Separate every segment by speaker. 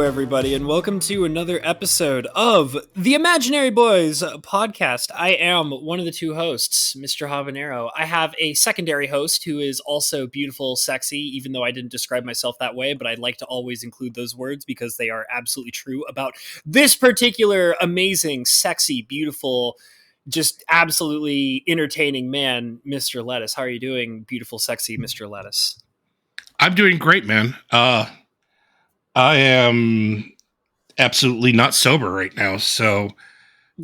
Speaker 1: everybody, and welcome to another episode of the Imaginary Boys podcast. I am one of the two hosts, Mr. Habanero. I have a secondary host who is also beautiful, sexy, even though I didn't describe myself that way, but I'd like to always include those words because they are absolutely true about this particular amazing, sexy, beautiful, just absolutely entertaining man, Mr. Lettuce. How are you doing, beautiful, sexy Mr. Lettuce?
Speaker 2: I'm doing great, man. I am absolutely not sober right now, so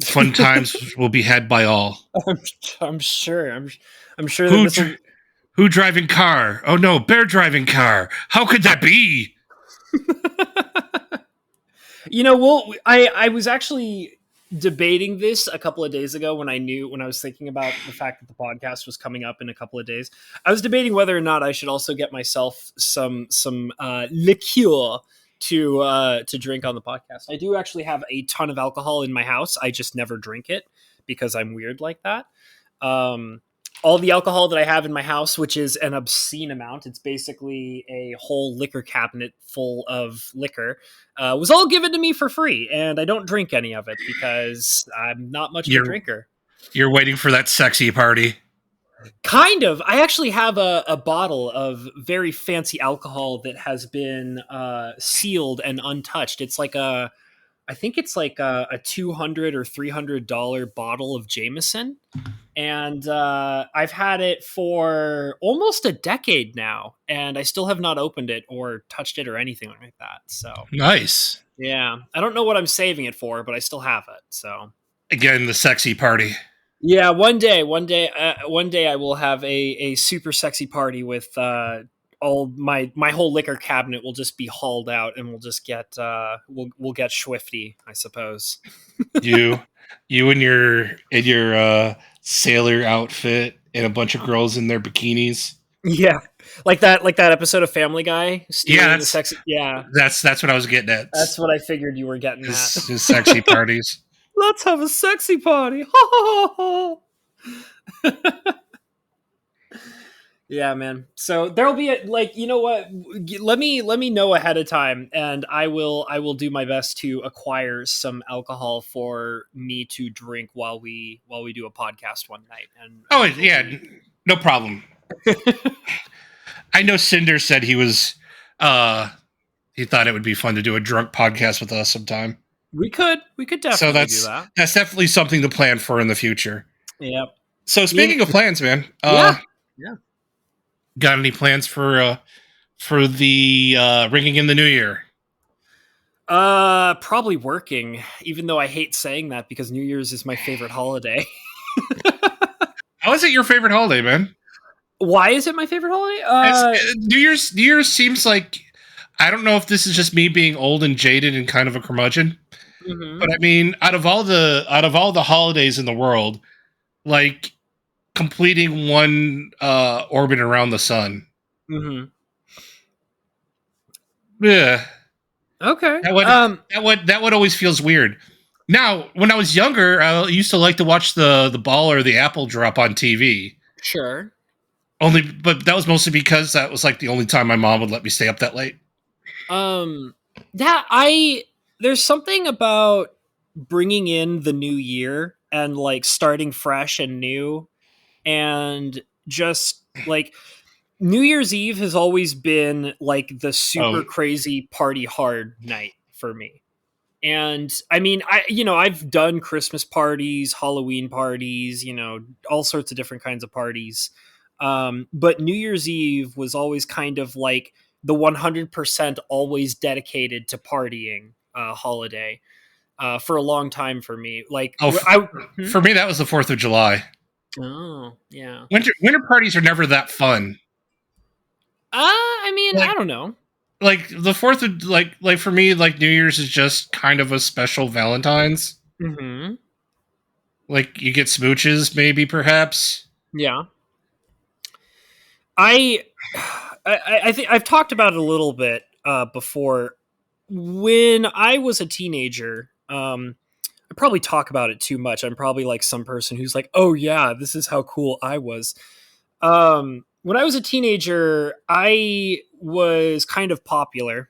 Speaker 2: fun times will be had by all.
Speaker 1: I'm sure. I'm sure
Speaker 2: Who
Speaker 1: that
Speaker 2: who driving car? Oh no, bear driving car. How could that be?
Speaker 1: I was actually debating this a couple of days ago when I was thinking about the fact that the podcast was coming up in a couple of days. I was debating whether or not I should also get myself some liqueur to drink on the podcast. I do actually have a ton of alcohol in my house. I just never drink it because I'm weird like that. All the alcohol that I have in my house, which is an obscene amount, it's basically a whole liquor cabinet full of liquor, was all given to me for free, and I don't drink any of it because I'm not much of a drinker.
Speaker 2: You're waiting for that sexy party.
Speaker 1: Kind of. I actually have a bottle of very fancy alcohol that has been sealed and untouched. It's like I think it's like a $200 or $300 bottle of Jameson. And I've had it for almost a decade now, and I still have not opened it or touched it or anything like that. So
Speaker 2: Nice.
Speaker 1: Yeah, I don't know what I'm saving it for, but I still have it. So
Speaker 2: again, the sexy party.
Speaker 1: Yeah, one day I will have a super sexy party with all my whole liquor cabinet will just be hauled out, and we'll just get we'll get swifty, I suppose.
Speaker 2: you in your sailor outfit and a bunch of girls in their bikinis.
Speaker 1: Yeah, like that episode of Family Guy.
Speaker 2: Yeah,
Speaker 1: the sexy. Yeah,
Speaker 2: that's what I was getting at.
Speaker 1: That's what I figured you were getting at.
Speaker 2: His sexy parties.
Speaker 1: Let's have a sexy party. Yeah, man. So there'll be you know what? Let me know ahead of time, and I will do my best to acquire some alcohol for me to drink while we do a podcast one night. And
Speaker 2: yeah, no problem. I know Cinder said he was he thought it would be fun to do a drunk podcast with us sometime.
Speaker 1: We could definitely do that.
Speaker 2: That's definitely something to plan for in the future.
Speaker 1: Yep.
Speaker 2: So speaking of plans, man,
Speaker 1: yeah.
Speaker 2: Got any plans for the ringing in the new year?
Speaker 1: Probably working, even though I hate saying that because New Year's is my favorite holiday.
Speaker 2: How is it your favorite holiday, man?
Speaker 1: Why is it my favorite holiday?
Speaker 2: New Year's seems like, I don't know if this is just me being old and jaded and kind of a curmudgeon, but I mean, out of all the holidays in the world, like completing one orbit around the sun.
Speaker 1: Mm-hmm.
Speaker 2: Yeah.
Speaker 1: Okay.
Speaker 2: That would always feels weird. Now, when I was younger, I used to like to watch the ball or the apple drop on TV.
Speaker 1: Sure.
Speaker 2: But that was mostly because that was like the only time my mom would let me stay up that late.
Speaker 1: There's something about bringing in the new year and like starting fresh and new, and just like New Year's Eve has always been like the super crazy party hard night for me. And I mean, I've done Christmas parties, Halloween parties, all sorts of different kinds of parties. But New Year's Eve was always kind of like the 100% always dedicated to partying holiday for a long time for me. Like,
Speaker 2: for me, that was the 4th of July.
Speaker 1: Oh, yeah.
Speaker 2: Winter parties are never that fun.
Speaker 1: I mean, I don't know.
Speaker 2: Like the 4th of like for me, like New Year's is just kind of a special Valentine's.
Speaker 1: Mm-hmm.
Speaker 2: Like you get smooches, maybe perhaps.
Speaker 1: Yeah. I think I've talked about it a little bit before. When I was a teenager, I probably talk about it too much. I'm probably like some person who's like, "Oh yeah, this is how cool I was." When I was a teenager, I was kind of popular,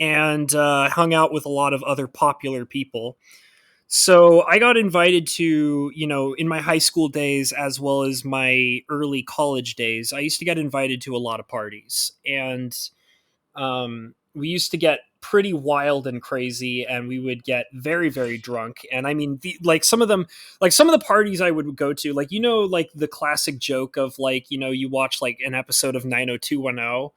Speaker 1: and hung out with a lot of other popular people. So I got invited to, in my high school days as well as my early college days, I used to get invited to a lot of parties. And we used to get pretty wild and crazy, and we would get very, very drunk. And I mean, like some of them, like some of the parties I would go to, like, like the classic joke of like, you watch like an episode of 90210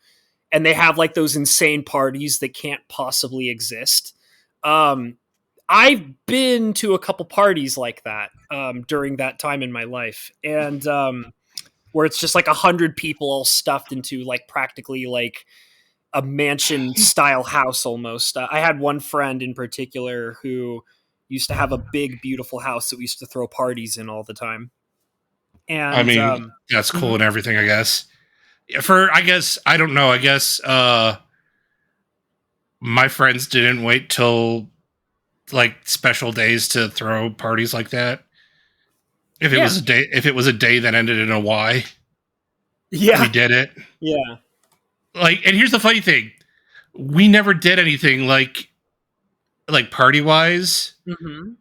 Speaker 1: and they have like those insane parties that can't possibly exist. Um, I've been to a couple parties like that during that time in my life, and where it's just like 100 people all stuffed into like practically like a mansion style house almost. I had one friend in particular who used to have a big, beautiful house that we used to throw parties in all the time.
Speaker 2: I
Speaker 1: And
Speaker 2: mean, that's cool
Speaker 1: mhm.
Speaker 2: and everything, I guess. I guess, I don't know. I guess my friends didn't wait till like special days to throw parties like that.
Speaker 1: Yeah,
Speaker 2: If it was a day that ended in a Y, we
Speaker 1: yeah,
Speaker 2: did it.
Speaker 1: yeah.
Speaker 2: Like, and here's the funny thing: we never did anything like party wise
Speaker 1: Hmm.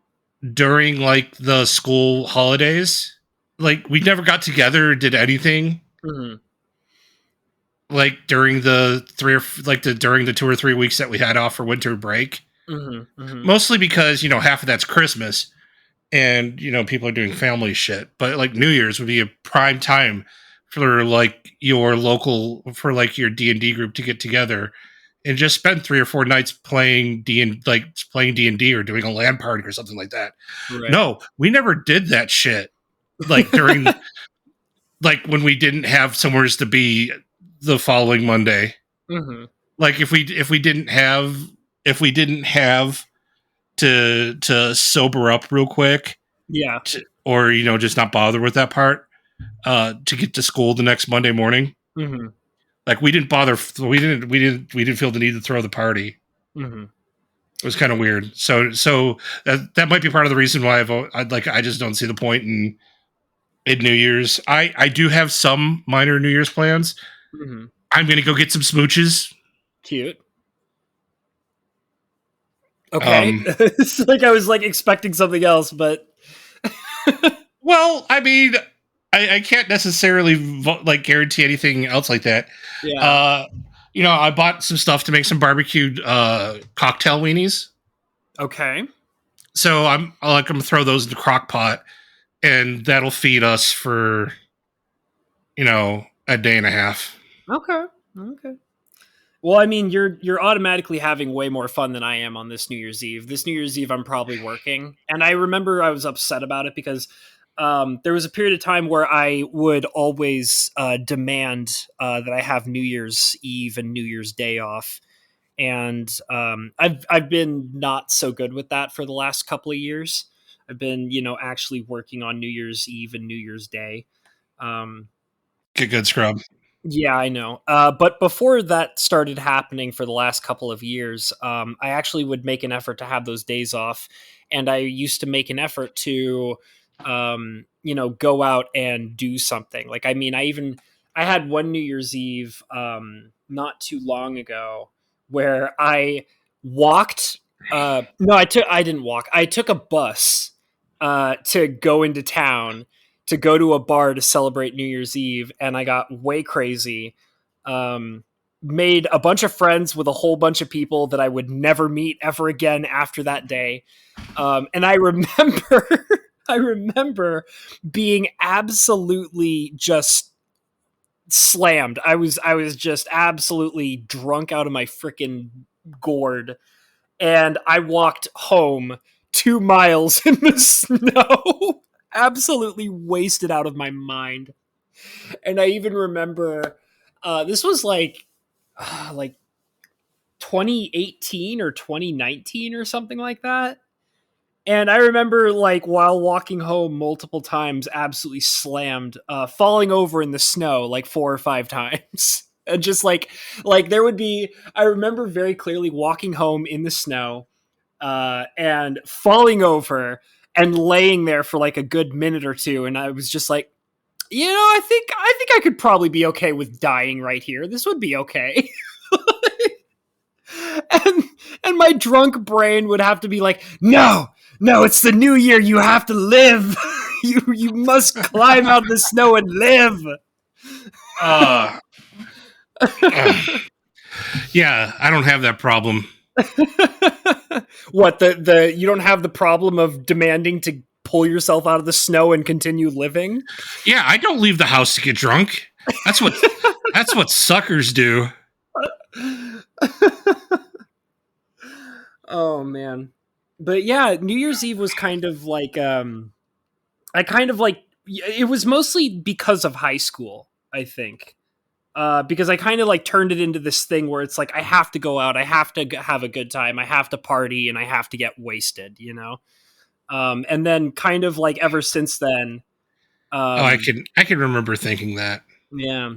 Speaker 2: during like the school holidays. Like, we never got together or did anything
Speaker 1: Hmm.
Speaker 2: like during the during the 2 or 3 weeks that we had off for winter break.
Speaker 1: Hmm. Hmm.
Speaker 2: Mostly because half of that's Christmas, and people are doing family shit. But like New Year's would be a prime time for like your local for like your D&D group to get together and just spend 3 or 4 nights playing D&D or doing a LAN party or something like that.
Speaker 1: Right.
Speaker 2: No, we never did that shit. Like during like when we didn't have somewheres to be the following Monday.
Speaker 1: Hmm.
Speaker 2: Like if we didn't have to sober up real quick,
Speaker 1: Yeah.
Speaker 2: or just not bother with that part to get to school the next Monday morning.
Speaker 1: Hmm.
Speaker 2: Like, we didn't bother. We didn't feel the need to throw the party.
Speaker 1: Hmm.
Speaker 2: It was kind of weird. So that might be part of the reason why I just don't see the point in New Year's. I do have some minor New Year's plans.
Speaker 1: Hmm.
Speaker 2: I'm gonna go get some smooches.
Speaker 1: Cute. Okay.
Speaker 2: Um,
Speaker 1: It's like I was like expecting something else, but
Speaker 2: well, I mean, I can't necessarily like guarantee anything else like that.
Speaker 1: yeah.
Speaker 2: Uh, I bought some stuff to make some barbecued cocktail weenies.
Speaker 1: Okay.
Speaker 2: So I'm gonna throw those in the crock pot, and that'll feed us for a day and a half.
Speaker 1: Okay. Okay. Well, I mean, you're automatically having way more fun than I am on this New Year's Eve. This New Year's Eve, I'm probably working, and I remember I was upset about it because there was a period of time where I would always demand that I have New Year's Eve and New Year's Day off, and I've been not so good with that for the last couple of years. I've been actually working on New Year's Eve and New Year's Day. Um,
Speaker 2: Get good scrub.
Speaker 1: yeah, I know. But before that started happening for the last couple of years, I actually would make an effort to have those days off. And I used to make an effort to, go out and do something. Like, I mean, I had one New Year's Eve not too long ago where I walked. No, I didn't walk. I took a bus to go into town to go to a bar to celebrate New Year's Eve, and I got way crazy. Made a bunch of friends with a whole bunch of people that I would never meet ever again after that day. And I remember, I remember being absolutely just slammed. I was just absolutely drunk out of my freaking gourd, and I walked home 2 miles in the snow, absolutely wasted out of my mind. And I even remember this was like 2018 or 2019 or something like that. And I remember like while walking home multiple times, absolutely slammed, falling over in the snow like 4 or 5 times. And just like there would be, I remember very clearly walking home in the snow and falling over and laying there for like a good minute or two, and I was just like, I think I could probably be okay with dying right here. This would be okay. and my drunk brain would have to be like, no, it's the new year. You have to live. you must climb out of the snow and live.
Speaker 2: Yeah, I don't have that problem.
Speaker 1: What, the you don't have the problem of demanding to pull yourself out of the snow and continue living?
Speaker 2: Yeah, I don't leave the house to get drunk. That's what suckers do.
Speaker 1: Oh man. But yeah, New Year's Eve was kind of like it was mostly because of high school, I think. Because I kind of like turned it into this thing where it's like, I have to go out, I have to have a good time, I have to party, and I have to get wasted, you know? And then kind of like ever since then.
Speaker 2: I can remember thinking that.
Speaker 1: Yeah.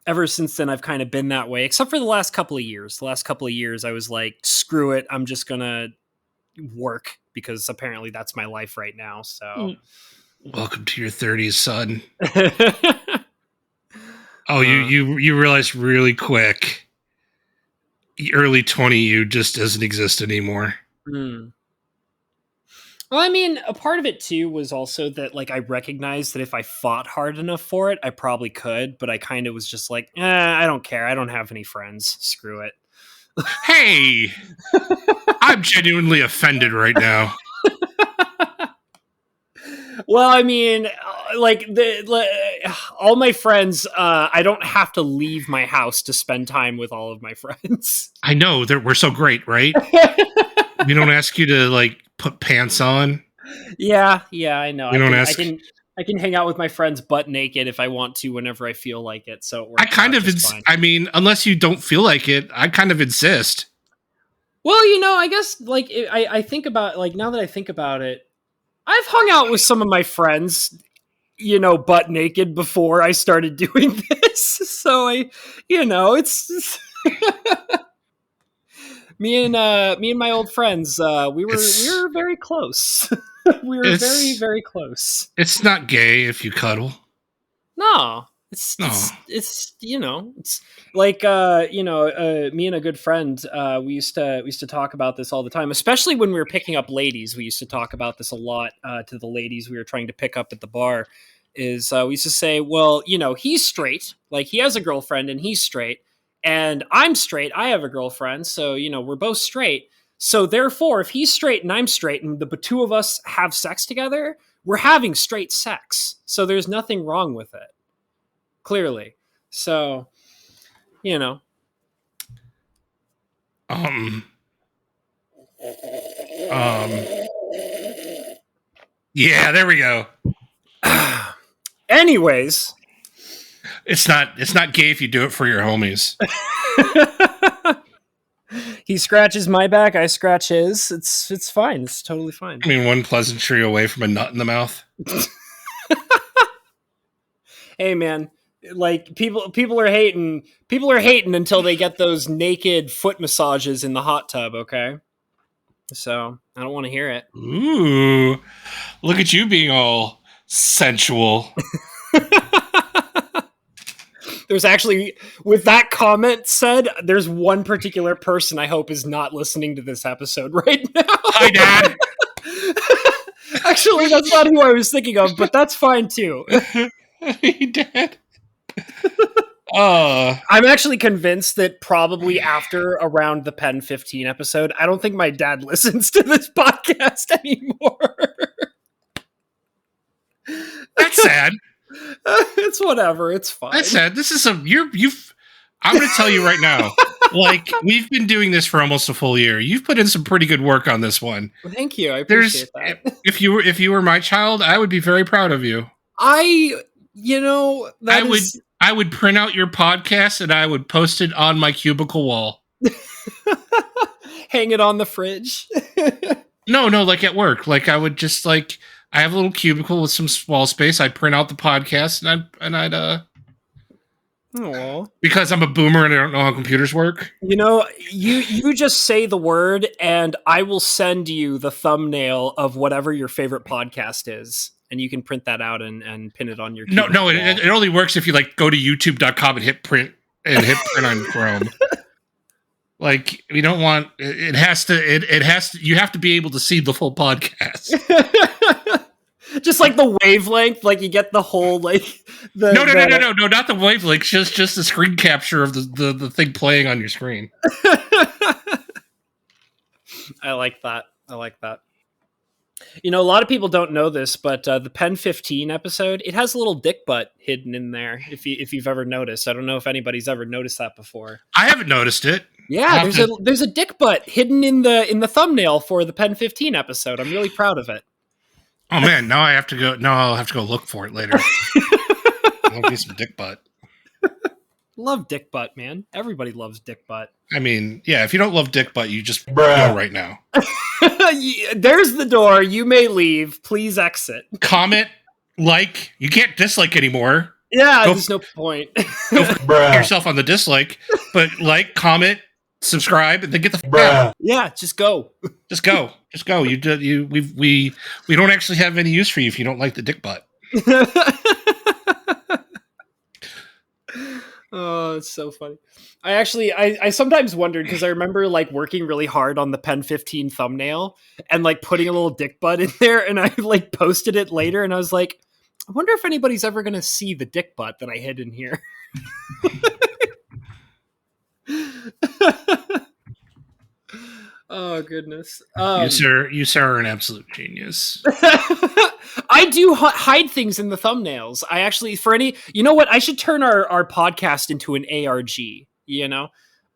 Speaker 1: Ever since then, I've kind of been that way, except for the last couple of years. The last couple of years, I was like, screw it, I'm just going to work, because apparently that's my life right now. So,
Speaker 2: welcome to your 30s, son. Oh, you realize really quick, early 20 you just doesn't exist anymore.
Speaker 1: Well, I mean, a part of it too was also that like I recognized that if I fought hard enough for it, I probably could, but I kind of was just like, I don't care. I don't have any friends. Screw it.
Speaker 2: Hey, I'm genuinely offended right now.
Speaker 1: Well, I mean, like all my friends, I don't have to leave my house to spend time with all of my friends.
Speaker 2: I know we're so great, right? We don't ask you to like put pants on.
Speaker 1: Yeah, I know.
Speaker 2: We don't ask.
Speaker 1: I can hang out with my friends butt naked if I want to, whenever I feel like it. So it works.
Speaker 2: I kind of, I mean, unless you don't feel like it, I kind of insist.
Speaker 1: Well, you know, I guess like I think about, like, now that I think about it, I've hung out with some of my friends, you know, butt naked before I started doing this. So it's me and my old friends. We were very close. We were very, very close.
Speaker 2: It's not gay if you cuddle.
Speaker 1: No. It's you know, it's like me and a good friend, we used to talk about this all the time, especially when we were picking up ladies. We used to talk about this a lot to the ladies we were trying to pick up at the bar. Is we used to say, well, you know, he's straight, like he has a girlfriend and he's straight, and I'm straight, I have a girlfriend, so you know, we're both straight. So therefore, if he's straight and I'm straight and the two of us have sex together, we're having straight sex. So there's nothing wrong with it. Clearly. So, you know.
Speaker 2: Yeah, there we go.
Speaker 1: Anyways.
Speaker 2: It's not gay if you do it for your homies.
Speaker 1: He scratches my back, I scratch his. It's fine. It's totally fine.
Speaker 2: I mean, one pleasantry away from a nut in the mouth.
Speaker 1: Hey man, like people are hating until they get those naked foot massages in the hot tub, okay? So, I don't want to hear it.
Speaker 2: Ooh. Look at you being all sensual.
Speaker 1: There's actually, with that comment said, there's one particular person I hope is not listening to this episode right now.
Speaker 2: Hi, Dad.
Speaker 1: Actually, that's not who I was thinking of, but that's fine too.
Speaker 2: Hey, Dad.
Speaker 1: I'm actually convinced that probably after around the Pen 15 episode, I don't think my dad listens to this podcast anymore.
Speaker 2: That's sad.
Speaker 1: It's whatever. It's fine.
Speaker 2: That's sad. This is I'm going to tell you right now. Like, we've been doing this for almost a full year. You've put in some pretty good work on this one.
Speaker 1: Well, thank you. I appreciate that.
Speaker 2: If you were my child, I would be very proud of you.
Speaker 1: I
Speaker 2: would print out your podcast and I would post it on my cubicle wall.
Speaker 1: Hang it on the fridge.
Speaker 2: No, like at work. Like, I would just like, I have a little cubicle with some wall space. I'd print out the podcast and I'd
Speaker 1: Aww.
Speaker 2: Because I'm a boomer and I don't know how computers work.
Speaker 1: You know, you just say the word and I will send you the thumbnail of whatever your favorite podcast is. And you can print that out and pin it on your cubicle
Speaker 2: No, it only works if you like go to youtube.com and hit print on Chrome. Like, we don't want it has to you have to be able to see the full podcast.
Speaker 1: Just like the wavelength, like you get the whole like the
Speaker 2: No, not the wavelength, just the screen capture of the thing playing on your screen.
Speaker 1: I like that. You know, a lot of people don't know this, but the Pen 15 episode, it has a little dick butt hidden in there. If you've ever noticed, I don't know if anybody's ever noticed that before.
Speaker 2: I haven't noticed it.
Speaker 1: Yeah, there's a dick butt hidden in the thumbnail for the Pen 15 episode. I'm really proud of it.
Speaker 2: Oh man, now I have to go. No, I'll have to go look for it later. I'll get some dick butt.
Speaker 1: Love dick butt, man. Everybody loves dick butt.
Speaker 2: I mean, yeah. If you don't love dick butt, you just go right now.
Speaker 1: There's the door. You may leave. Please exit.
Speaker 2: Comment, like. You can't dislike anymore.
Speaker 1: Yeah, there's no point.
Speaker 2: Go yourself on the dislike, but like, comment, subscribe, and then get the f out.
Speaker 1: Yeah, just go.
Speaker 2: Just go. We don't actually have any use for you if you don't like the dick butt.
Speaker 1: Oh, it's so funny. I sometimes wondered, because I remember like working really hard on the Pen 15 thumbnail and like putting a little dick butt in there, and I like posted it later, and I was like, I wonder if anybody's ever going to see the dick butt that I hid in here. Oh goodness!
Speaker 2: You sir are an absolute genius.
Speaker 1: I do hide things in the thumbnails. I actually, you know what? I should turn our podcast into an ARG. You know,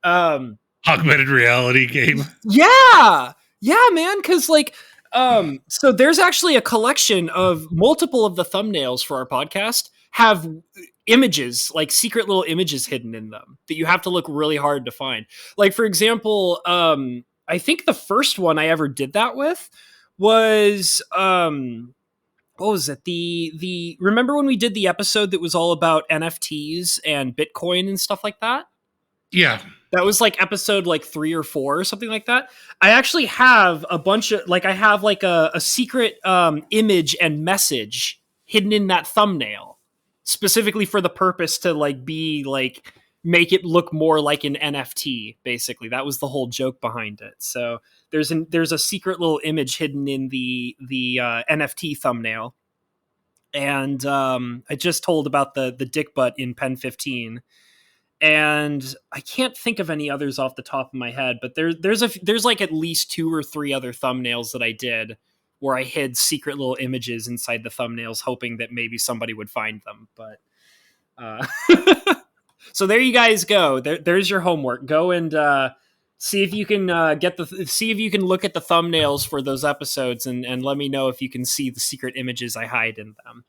Speaker 2: augmented reality game.
Speaker 1: Yeah, man. Because like, so there's actually a collection of multiple of the thumbnails for our podcast have images, like secret little images hidden in them that you have to look really hard to find. Like, for example, I think the first one I ever did that with was, what was it? The remember when we did the episode that was all about NFTs and Bitcoin and stuff like that?
Speaker 2: Yeah.
Speaker 1: That was like episode like 3 or 4 or something like that. I actually have a bunch of like, I have like a secret image and message hidden in that thumbnail, specifically for the purpose to like be like, make it look more like an NFT. Basically, that was the whole joke behind it. So there's a secret little image hidden in the NFT thumbnail, and I just told about the dick butt in Pen 15, and I can't think of any others off the top of my head. But there's like at least 2 or 3 other thumbnails that I did where I hid secret little images inside the thumbnails, hoping that maybe somebody would find them. But so there you guys go. There's your homework. Go and see if you can see if you can look at the thumbnails for those episodes, and let me know if you can see the secret images I hide in them.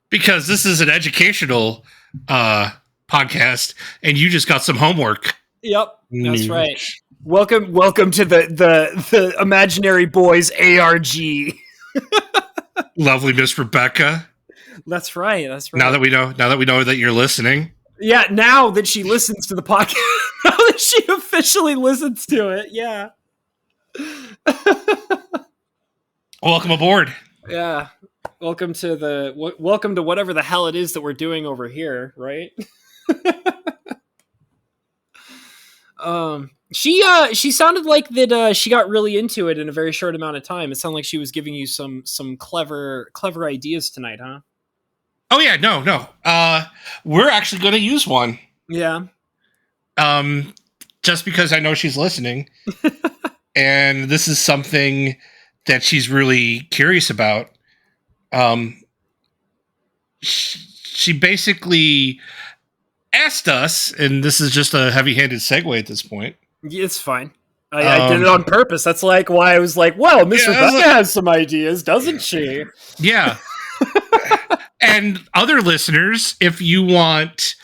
Speaker 2: Because this is an educational podcast, and you just got some homework.
Speaker 1: Yep, that's right. Welcome to the Imaginary Boys ARG.
Speaker 2: Lovely Miss Rebecca.
Speaker 1: That's right.
Speaker 2: Now that we know that you're listening.
Speaker 1: Yeah, now that she listens to the podcast, now that she officially listens to it, yeah.
Speaker 2: Welcome aboard.
Speaker 1: Yeah. Welcome to whatever the hell it is that we're doing over here, right? She sounded like that she got really into it in a very short amount of time. It sounded like she was giving you some clever ideas tonight, huh?
Speaker 2: Oh yeah, no. We're actually going to use one.
Speaker 1: Yeah.
Speaker 2: Just because I know she's listening, and this is something that she's really curious about. She basically asked us, and this is just a heavy-handed segue at this point.
Speaker 1: It's fine. I did it on purpose. That's like why I was like, well, Miss Rebecca has some ideas, doesn't she?
Speaker 2: Yeah. And other listeners, if you want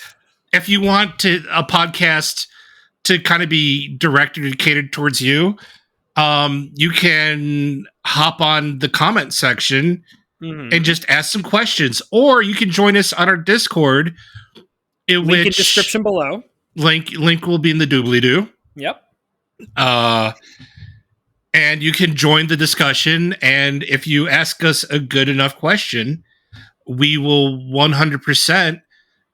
Speaker 2: a podcast to kind of be directed and catered towards you, you can hop on the comment section and just ask some questions, or you can join us on our Discord.
Speaker 1: Link in description below.
Speaker 2: Link will be in the doobly-doo.
Speaker 1: Yep.
Speaker 2: And you can join the discussion, and if you ask us a good enough question, we will 100%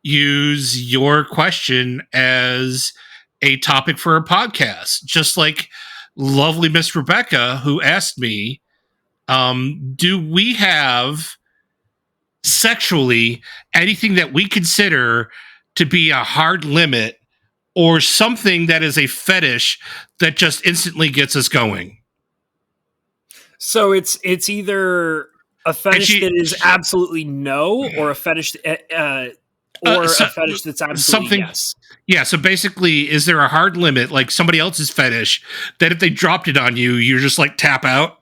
Speaker 2: use your question as a topic for a podcast, just like lovely Miss Rebecca, who asked me, do we have sexually anything that we consider to be a hard limit or something that is a fetish that just instantly gets us going?
Speaker 1: So it's either a fetish that is absolutely no, or a fetish a fetish that's absolutely yes.
Speaker 2: Yeah, so basically, is there a hard limit, like somebody else's fetish, that if they dropped it on you, you're just like tap out?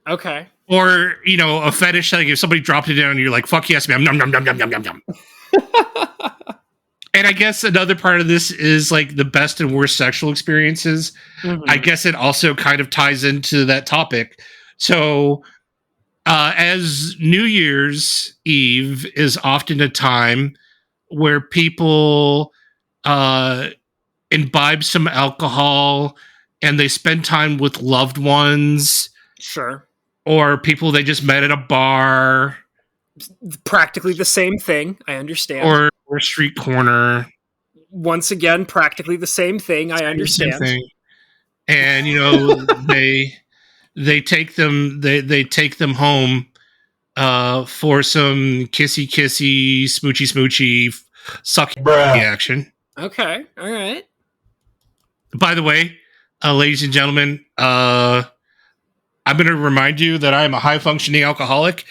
Speaker 1: Okay.
Speaker 2: Or, a fetish, like if somebody dropped it down and you're like, fuck yes, ma'am, nom, nom, nom, nom, nom, nom, nom. And I guess another part of this is like the best and worst sexual experiences. Mm-hmm. I guess it also kind of ties into that topic. So, as New Year's Eve is often a time where people imbibe some alcohol and they spend time with loved ones.
Speaker 1: Sure.
Speaker 2: Or people they just met at a bar.
Speaker 1: Practically the same thing, I understand.
Speaker 2: Or a street corner.
Speaker 1: Once again, practically the same thing, I understand. Same thing.
Speaker 2: And, they take them home for some kissy, smoochy, sucky action.
Speaker 1: Okay, all right.
Speaker 2: By the way, ladies and gentlemen, I'm going to remind you that I'm a high-functioning alcoholic,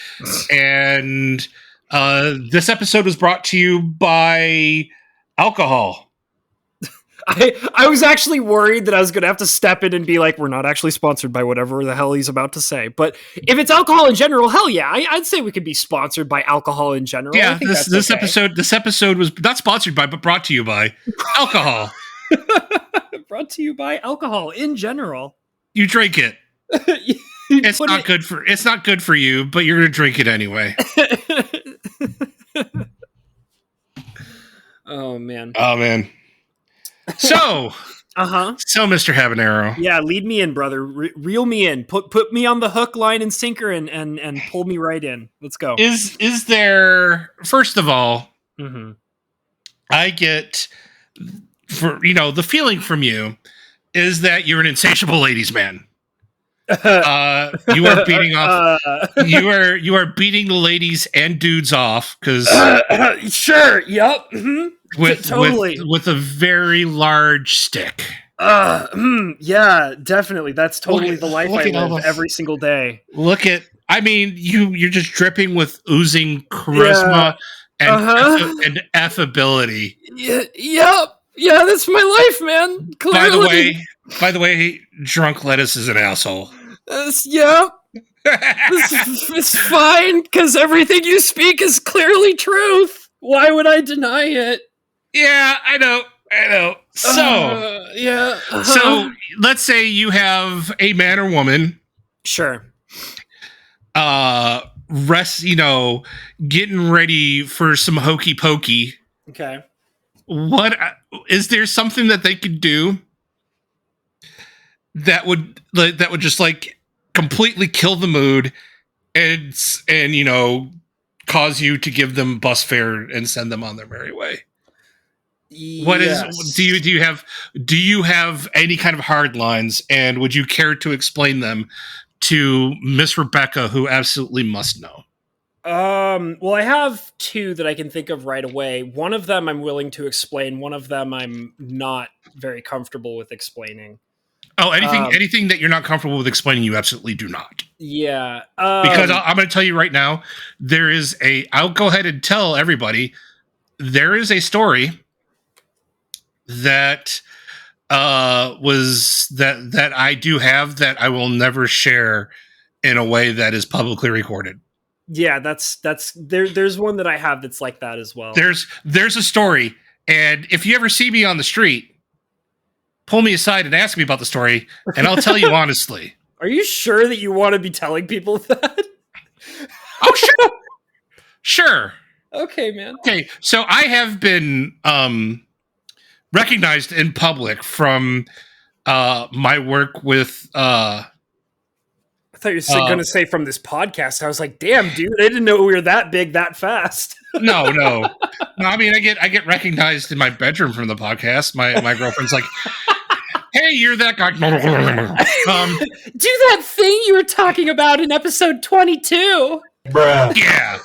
Speaker 2: and this episode was brought to you by alcohol.
Speaker 1: I was actually worried that I was going to have to step in and be like, we're not actually sponsored by whatever the hell he's about to say. But if it's alcohol in general, hell yeah, I'd say we could be sponsored by alcohol in general.
Speaker 2: Yeah, this episode was not sponsored by, but brought to you by alcohol.
Speaker 1: Brought to you by alcohol in general.
Speaker 2: You drink it. It's not good for you, but you're gonna drink it anyway.
Speaker 1: Oh man.
Speaker 2: So, So, Mr. Habanero.
Speaker 1: Yeah, lead me in, brother. Reel me in. Put me on the hook, line, and sinker, and pull me right in. Let's go.
Speaker 2: Is there? First of all, I get the feeling from you is that you're an insatiable ladies' man. You are beating off. You are beating the ladies and dudes off because
Speaker 1: sure. Yep. Mm-hmm.
Speaker 2: With a very large stick.
Speaker 1: Yeah, definitely. That's totally the life I live every single day.
Speaker 2: You're just dripping with oozing charisma and affability.
Speaker 1: Yeah. Yep. Yeah, that's my life, man. Clearly.
Speaker 2: By the way, drunk lettuce is an asshole.
Speaker 1: Yeah. It's fine, because everything you speak is clearly truth. Why would I deny it?
Speaker 2: Yeah, I know. So,
Speaker 1: yeah.
Speaker 2: So, let's say you have a man or woman.
Speaker 1: Sure.
Speaker 2: Getting ready for some hokey pokey.
Speaker 1: Okay.
Speaker 2: What is there something that they could do that would just like completely kill the mood and cause you to give them bus fare and send them on their merry way? What is do you have any kind of hard lines, and would you care to explain them to Miss Rebecca, who absolutely must know?
Speaker 1: Well, I have two that I can think of right away. One of them I'm willing to explain. One of them I'm not very comfortable with explaining.
Speaker 2: Oh, anything that you're not comfortable with explaining, you absolutely do not.
Speaker 1: Yeah.
Speaker 2: Because I'm going to tell you right now, I'll go ahead and tell everybody, there is a story that that I do have that I will never share in a way that is publicly recorded.
Speaker 1: Yeah, there's one that I have that's like that as well.
Speaker 2: There's a story, and if you ever see me on the street, pull me aside and ask me about the story, and I'll tell you honestly.
Speaker 1: Are you sure that you want to be telling people that?
Speaker 2: Oh, sure. Sure.
Speaker 1: Okay, man.
Speaker 2: Okay, so I have been recognized in public from my work with
Speaker 1: I thought you were going to say from this podcast. I was like, damn, dude, I didn't know we were that big that fast.
Speaker 2: No. I mean, I get recognized in my bedroom from the podcast. My girlfriend's like, "Hey, you're that guy."
Speaker 1: Do that thing you were talking about in episode 22.
Speaker 3: Bruh.
Speaker 2: Yeah.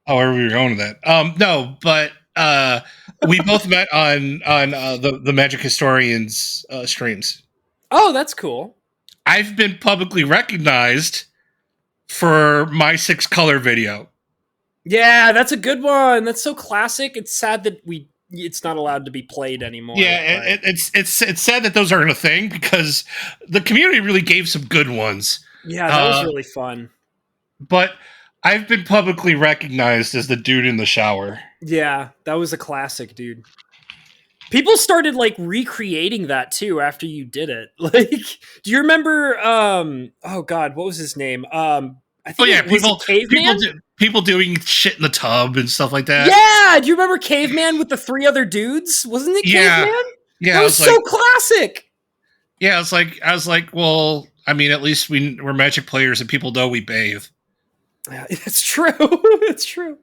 Speaker 2: Where were we going with that? No, but we both met on the Magic Historians streams.
Speaker 1: Oh, that's cool.
Speaker 2: I've been publicly recognized for my 6-color video.
Speaker 1: Yeah, that's a good one. That's so classic. It's sad that it's not allowed to be played anymore.
Speaker 2: Yeah, it's sad that those aren't a thing because the community really gave some good ones.
Speaker 1: Yeah, that was really fun.
Speaker 2: But I've been publicly recognized as the dude in the shower.
Speaker 1: Yeah, that was a classic, dude. People started like recreating that too after you did it. Like, do you remember? Oh God, what was his name? I think
Speaker 2: people doing shit in the tub and stuff like that.
Speaker 1: Yeah, do you remember Caveman with the 3 other dudes? Wasn't it Caveman?
Speaker 2: Yeah,
Speaker 1: that was so classic.
Speaker 2: Yeah, I was like, well, I mean, at least we're Magic players and people know we bathe.
Speaker 1: Yeah, it's true. It's true.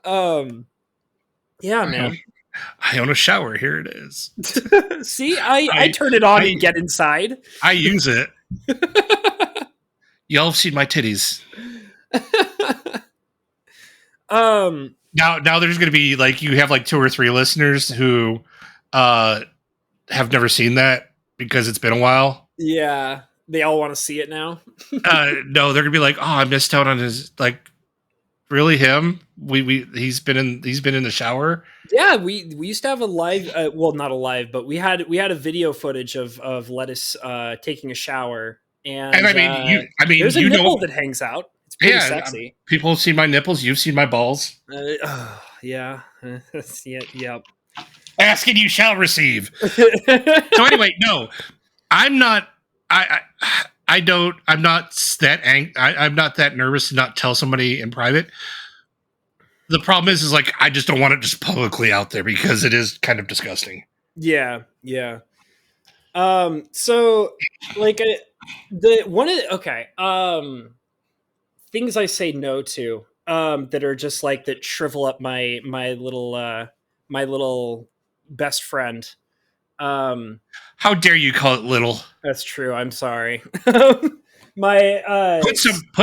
Speaker 1: Yeah, man.
Speaker 2: I own a shower. Here it is.
Speaker 1: See, I turn it on and get inside.
Speaker 2: I use it. Y'all have seen my titties. Now there's going to be like you have like 2 or 3 listeners who have never seen that because it's been a while.
Speaker 1: Yeah, they all want to see it now.
Speaker 2: No, they're gonna be like, oh, I missed out on his like. Really, him? He's been in the shower.
Speaker 1: Yeah, we used to have a live. Well, not a live, but we had a video footage of Lettuce taking a shower, and
Speaker 2: I mean,
Speaker 1: there's a nipple that hangs out. It's pretty sexy.
Speaker 2: People have seen my nipples. You've seen my balls.
Speaker 1: Yeah. Yep.
Speaker 2: Ask and you shall receive. So anyway, no, I'm not. I'm not that nervous to not tell somebody in private. The problem is like I just don't want it just publicly out there because it is kind of disgusting.
Speaker 1: Yeah. So like things I say no to that are just like that shrivel up my little best friend.
Speaker 2: How dare you call it little?
Speaker 1: That's true. I'm sorry.
Speaker 2: Put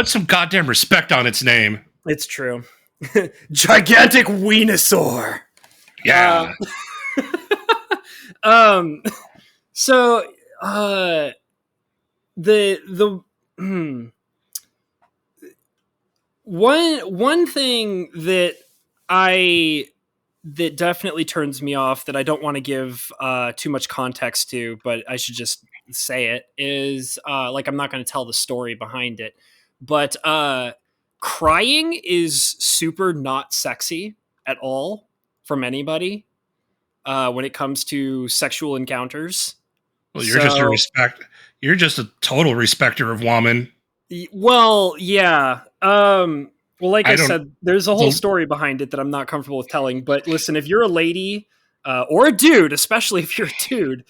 Speaker 2: some goddamn respect on its name.
Speaker 1: It's true. Gigantic Wienosaur.
Speaker 2: Yeah.
Speaker 1: So the one thing that that definitely turns me off that I don't want to give too much context to, but I should just say it is like I'm not going to tell the story behind it, but crying is super not sexy at all from anybody when it comes to sexual encounters.
Speaker 2: Well, you're just a total respecter of woman.
Speaker 1: Well, yeah. Well, like I said, there's a whole story behind it that I'm not comfortable with telling. But listen, if you're a lady or a dude, especially if you're a dude,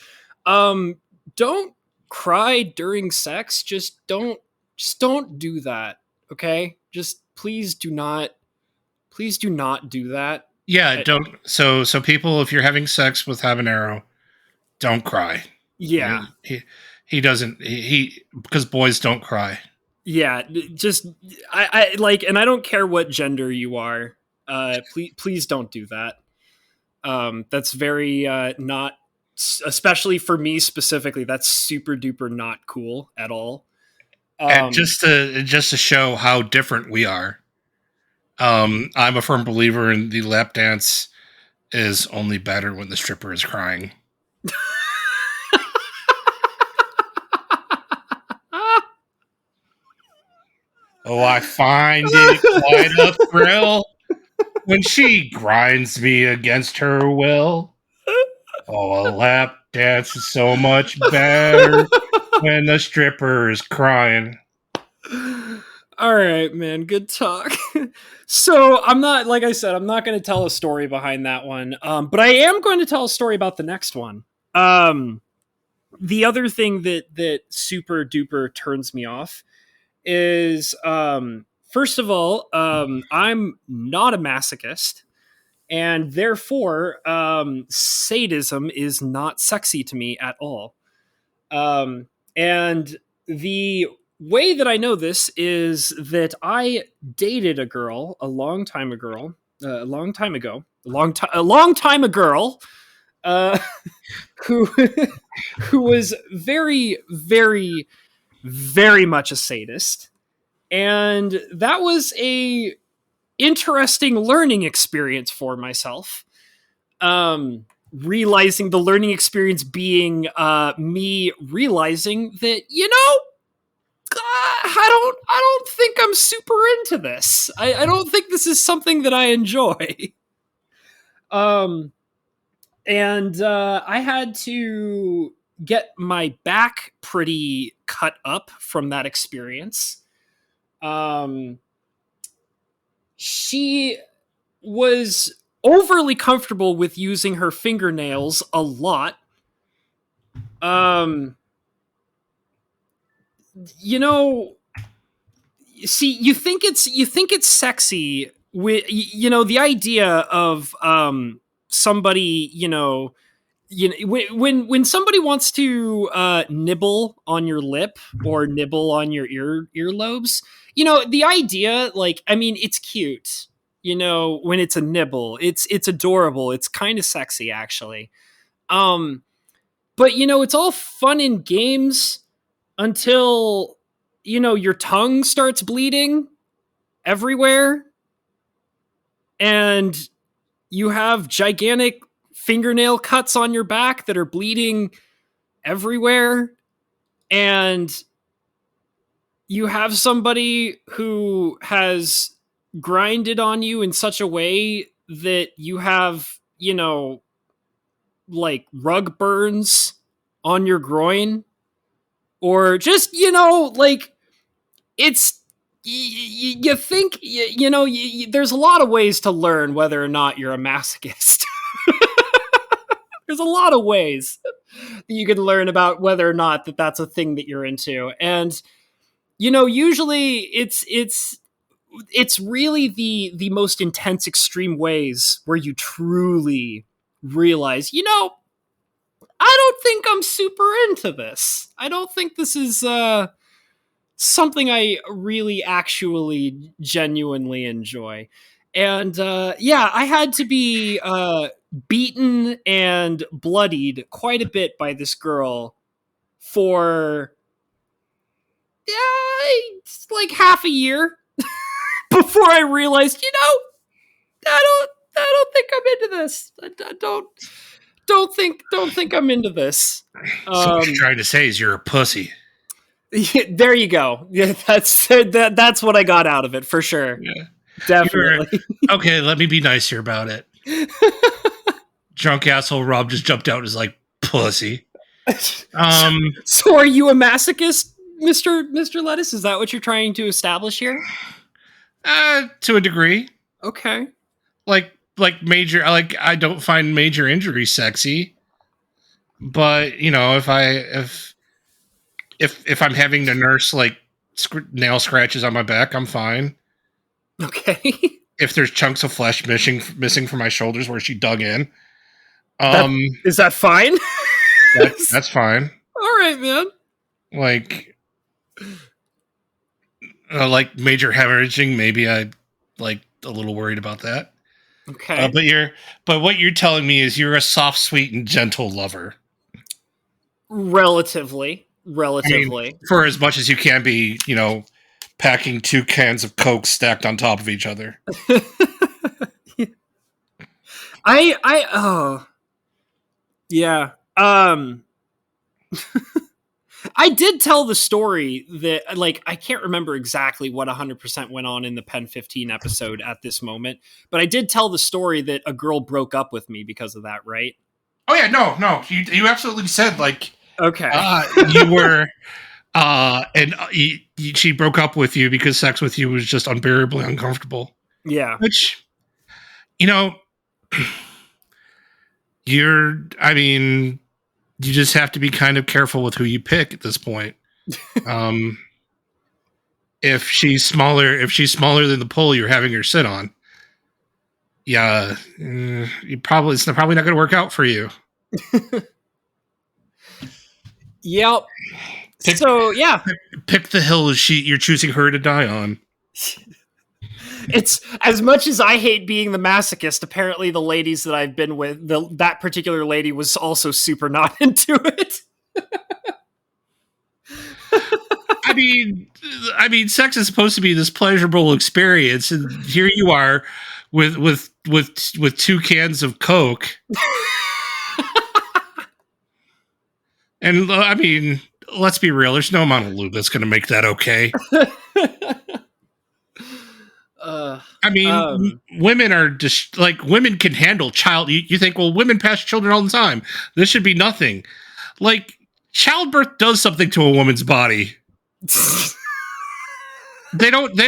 Speaker 1: don't cry during sex. Just don't do that. Okay? Just please do not do that.
Speaker 2: Yeah, don't. So people, if you're having sex with habanero, don't cry.
Speaker 1: Yeah,
Speaker 2: he doesn't. He because boys don't cry.
Speaker 1: Yeah, just I like, and I don't care what gender you are. Please don't do that. That's very not, especially for me specifically. That's super duper not cool at all.
Speaker 2: And just to show how different we are. I'm a firm believer in the lap dance is only better when the stripper is crying. Oh, I find it quite a thrill when she grinds me against her will. Oh, a lap dance is so much better when the stripper is crying.
Speaker 1: All right, man. Good talk. So I'm not, like I said, I'm not going to tell a story behind that one. But I am going to tell a story about the next one. The other thing that super duper turns me off is, first of all, I'm not a masochist, and therefore, sadism is not sexy to me at all. And the way that I know this is that I dated a girl a long time ago, a long time ago, a long time a girl, uh, who who was very, very, very much a sadist, and that was a interesting learning experience for myself. Realizing the learning experience being me realizing that, I don't think I'm super into this. I don't think this is something that I enjoy. um and I had to get my back pretty cut up from that experience. um she was overly comfortable with using her fingernails a lot. Um, you know, see, you think it's sexy with, the idea of somebody, when somebody wants to nibble on your lip or nibble on your earlobes, the idea, like, I mean, it's cute. When it's a nibble, it's adorable. It's kind of sexy, actually. Um, but it's all fun and games until your tongue starts bleeding everywhere, and you have gigantic fingernail cuts on your back that are bleeding everywhere, and you have somebody who has grinded on you in such a way that you have, like rug burns on your groin, or just, like, it's you think, there's a lot of ways to learn whether or not you're a masochist. There's a lot of ways that you can learn about whether or not that's a thing that you're into. And usually it's really the most intense extreme ways where you truly realize, I don't think I'm super into this. I don't think this is something I really actually genuinely enjoy. And yeah, I had to be beaten and bloodied quite a bit by this girl for, yeah, it's like half a year before I realized, I don't think I'm into this. I don't think I'm into this.
Speaker 2: So what you're trying to say is you're a pussy.
Speaker 1: There you go. Yeah, that's what I got out of it, for sure.
Speaker 2: Yeah.
Speaker 1: Definitely.
Speaker 2: Okay, let me be nicer about it. Drunk asshole Rob just jumped out and was like, pussy.
Speaker 1: So are you a masochist, Mr. Lettuce? Is that what you're trying to establish here?
Speaker 2: To a degree.
Speaker 1: Okay.
Speaker 2: Like major, I don't find major injury sexy. But, if I'm having to nurse like nail scratches on my back, I'm fine.
Speaker 1: Okay.
Speaker 2: If there's chunks of flesh missing from my shoulders where she dug in,
Speaker 1: is that fine?
Speaker 2: That's fine.
Speaker 1: All right, man.
Speaker 2: Like major hemorrhaging, maybe I like a little worried about that.
Speaker 1: Okay.
Speaker 2: But what you're telling me is you're a soft, sweet, and gentle lover.
Speaker 1: Relatively. I mean,
Speaker 2: for as much as you can be, packing 2 cans of Coke stacked on top of each other.
Speaker 1: Oh yeah. I did tell the story that, like, I can't remember exactly what 100% went on in the Pen 15 episode at this moment, but I did tell the story that a girl broke up with me because of that, right?
Speaker 2: Oh yeah, no, you absolutely said, like,
Speaker 1: okay,
Speaker 2: you were, and she broke up with you because sex with you was just unbearably uncomfortable.
Speaker 1: Yeah,
Speaker 2: which, I mean, you just have to be kind of careful with who you pick at this point. If she's smaller than the pole you're having her sit on, yeah, it's probably not going to work out for you.
Speaker 1: Yep. Pick
Speaker 2: the hill you're choosing her to die on.
Speaker 1: It's as much as I hate being the masochist. Apparently, the ladies that I've been with, that particular lady was also super not into it.
Speaker 2: I mean, sex is supposed to be this pleasurable experience, and here you are with 2 cans of Coke. And I mean, let's be real. There's no amount of lube that's going to make that okay. I mean, women are just like, women can handle child. You think, well, women pass children all the time. This should be nothing. Like, childbirth does something to a woman's body. They don't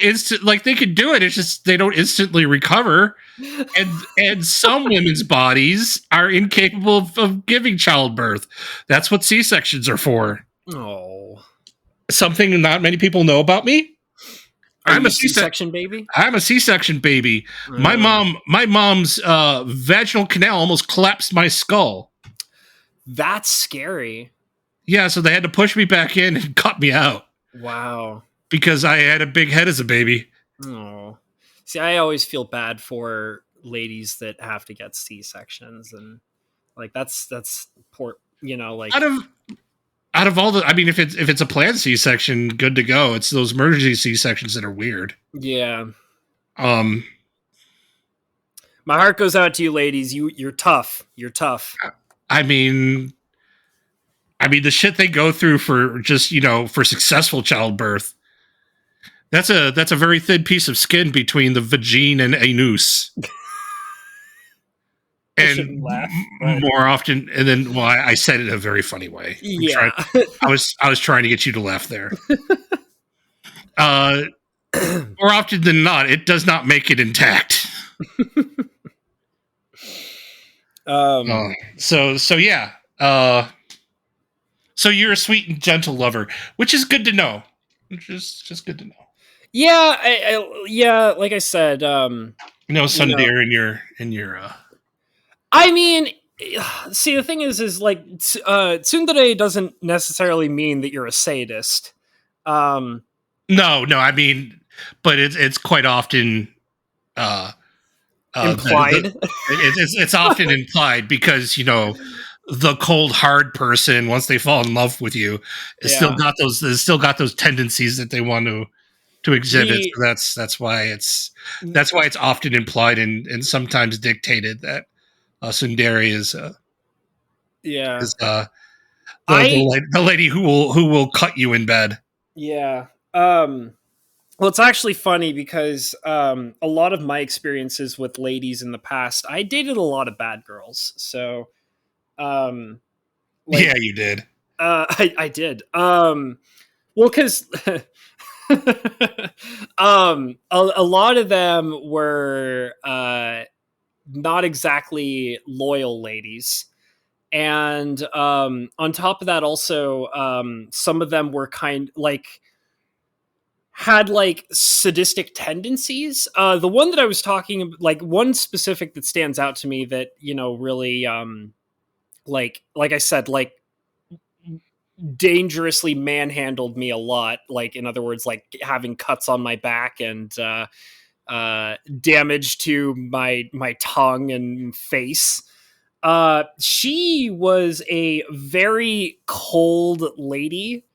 Speaker 2: instant, like, they could do it. It's just they don't instantly recover. And some women's bodies are incapable of giving childbirth. That's what C-sections are for.
Speaker 1: Oh,
Speaker 2: something not many people know about me. I'm a
Speaker 1: C-section baby.
Speaker 2: I'm a C-section baby. My mom's vaginal canal almost collapsed my skull.
Speaker 1: That's scary.
Speaker 2: Yeah, so they had to push me back in and cut me out.
Speaker 1: Wow.
Speaker 2: Because I had a big head as a baby.
Speaker 1: Oh. See, I always feel bad for ladies that have to get C-sections, and like that's poor, you know, like
Speaker 2: out of all the, I mean, if it's a planned C-section, good to go. It's those emergency C-sections that are weird.
Speaker 1: Yeah. My heart goes out to you, ladies. You're tough. You're tough.
Speaker 2: I mean, the shit they go through for just, for successful childbirth. That's a very thin piece of skin between the vagine and anus. And laugh, more often, and then, well, I said it in a very funny way.
Speaker 1: Yeah,
Speaker 2: I was trying to get you to laugh there. More often than not, it does not make it intact. So yeah. So you're a sweet and gentle lover, which is good to know. Which is just good to know.
Speaker 1: Yeah, yeah. Like I said,
Speaker 2: Sundare in your.
Speaker 1: I mean, see, the thing is like, tsundere doesn't necessarily mean that you're a sadist.
Speaker 2: No, I mean, but it's quite often
Speaker 1: implied.
Speaker 2: It's often implied because the cold hard person, once they fall in love with you, has still got those tendencies that they want to exhibit. So that's why it's often implied and sometimes dictated that tsundere is the lady who will cut you in bed.
Speaker 1: Yeah. Well, it's actually funny because a lot of my experiences with ladies in the past, I dated a lot of bad girls. So,
Speaker 2: yeah, you did.
Speaker 1: I did. Well, because a lot of them were not exactly loyal ladies. And on top of that, also, some of them were had sadistic tendencies. The one that I was talking, one specific that stands out to me that, really, like I said, dangerously manhandled me a lot. In other words, having cuts on my back and damage to my tongue and face. She was a very cold lady,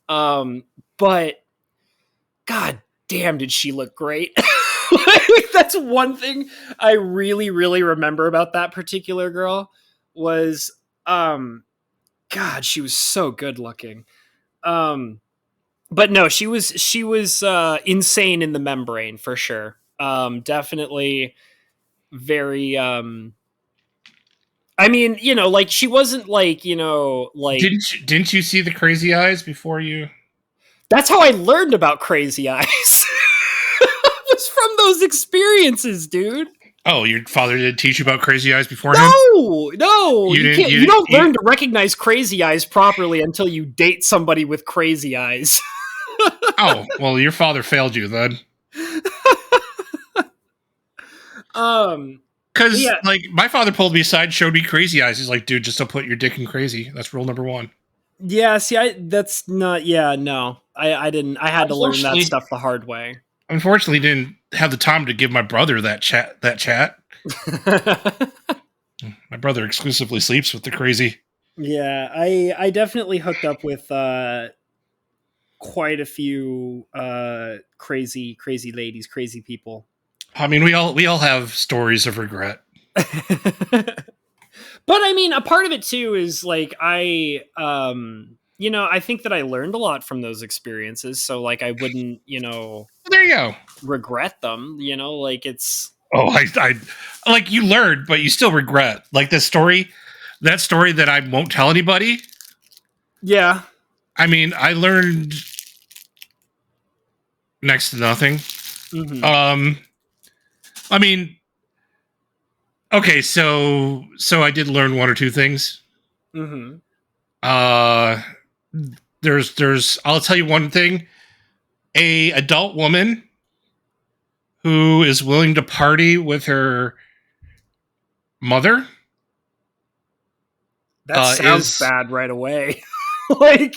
Speaker 1: but God damn, did she look great. That's one thing I really, really remember about that particular girl was, God, she was so good looking. But no, she was insane in the membrane for sure. Definitely very, I mean, she wasn't
Speaker 2: Didn't you see the crazy eyes before you?
Speaker 1: That's how I learned about crazy eyes. It was from those experiences, dude.
Speaker 2: Oh, your father didn't teach you about crazy eyes beforehand?
Speaker 1: No, you can't. You don't learn to recognize crazy eyes properly until you date somebody with crazy eyes.
Speaker 2: Oh, well, your father failed you then. Because
Speaker 1: yeah.
Speaker 2: like my father pulled me aside, showed me crazy eyes. He's like, dude, just don't put your dick in crazy. That's rule number one.
Speaker 1: Yeah, see, that's not. Yeah, no, I didn't. I had to learn that stuff the hard way.
Speaker 2: Unfortunately, didn't have the time to give my brother that chat. My brother exclusively sleeps with the crazy.
Speaker 1: Yeah, I definitely hooked up with quite a few crazy ladies, crazy people.
Speaker 2: I mean, we all have stories of regret.
Speaker 1: But I mean, a part of it too is like I think that I learned a lot from those experiences, so like I wouldn't,
Speaker 2: there you go,
Speaker 1: regret them, like it's
Speaker 2: I like you learned, but you still regret. Like that story that I won't tell anybody.
Speaker 1: Yeah.
Speaker 2: I mean, I learned next to nothing.
Speaker 1: Mm-hmm.
Speaker 2: I mean, okay, so I did learn one or two things.
Speaker 1: Mm-hmm.
Speaker 2: There's I'll tell you one thing. A adult woman who is willing to party with her mother.
Speaker 1: That sounds bad right away. Like,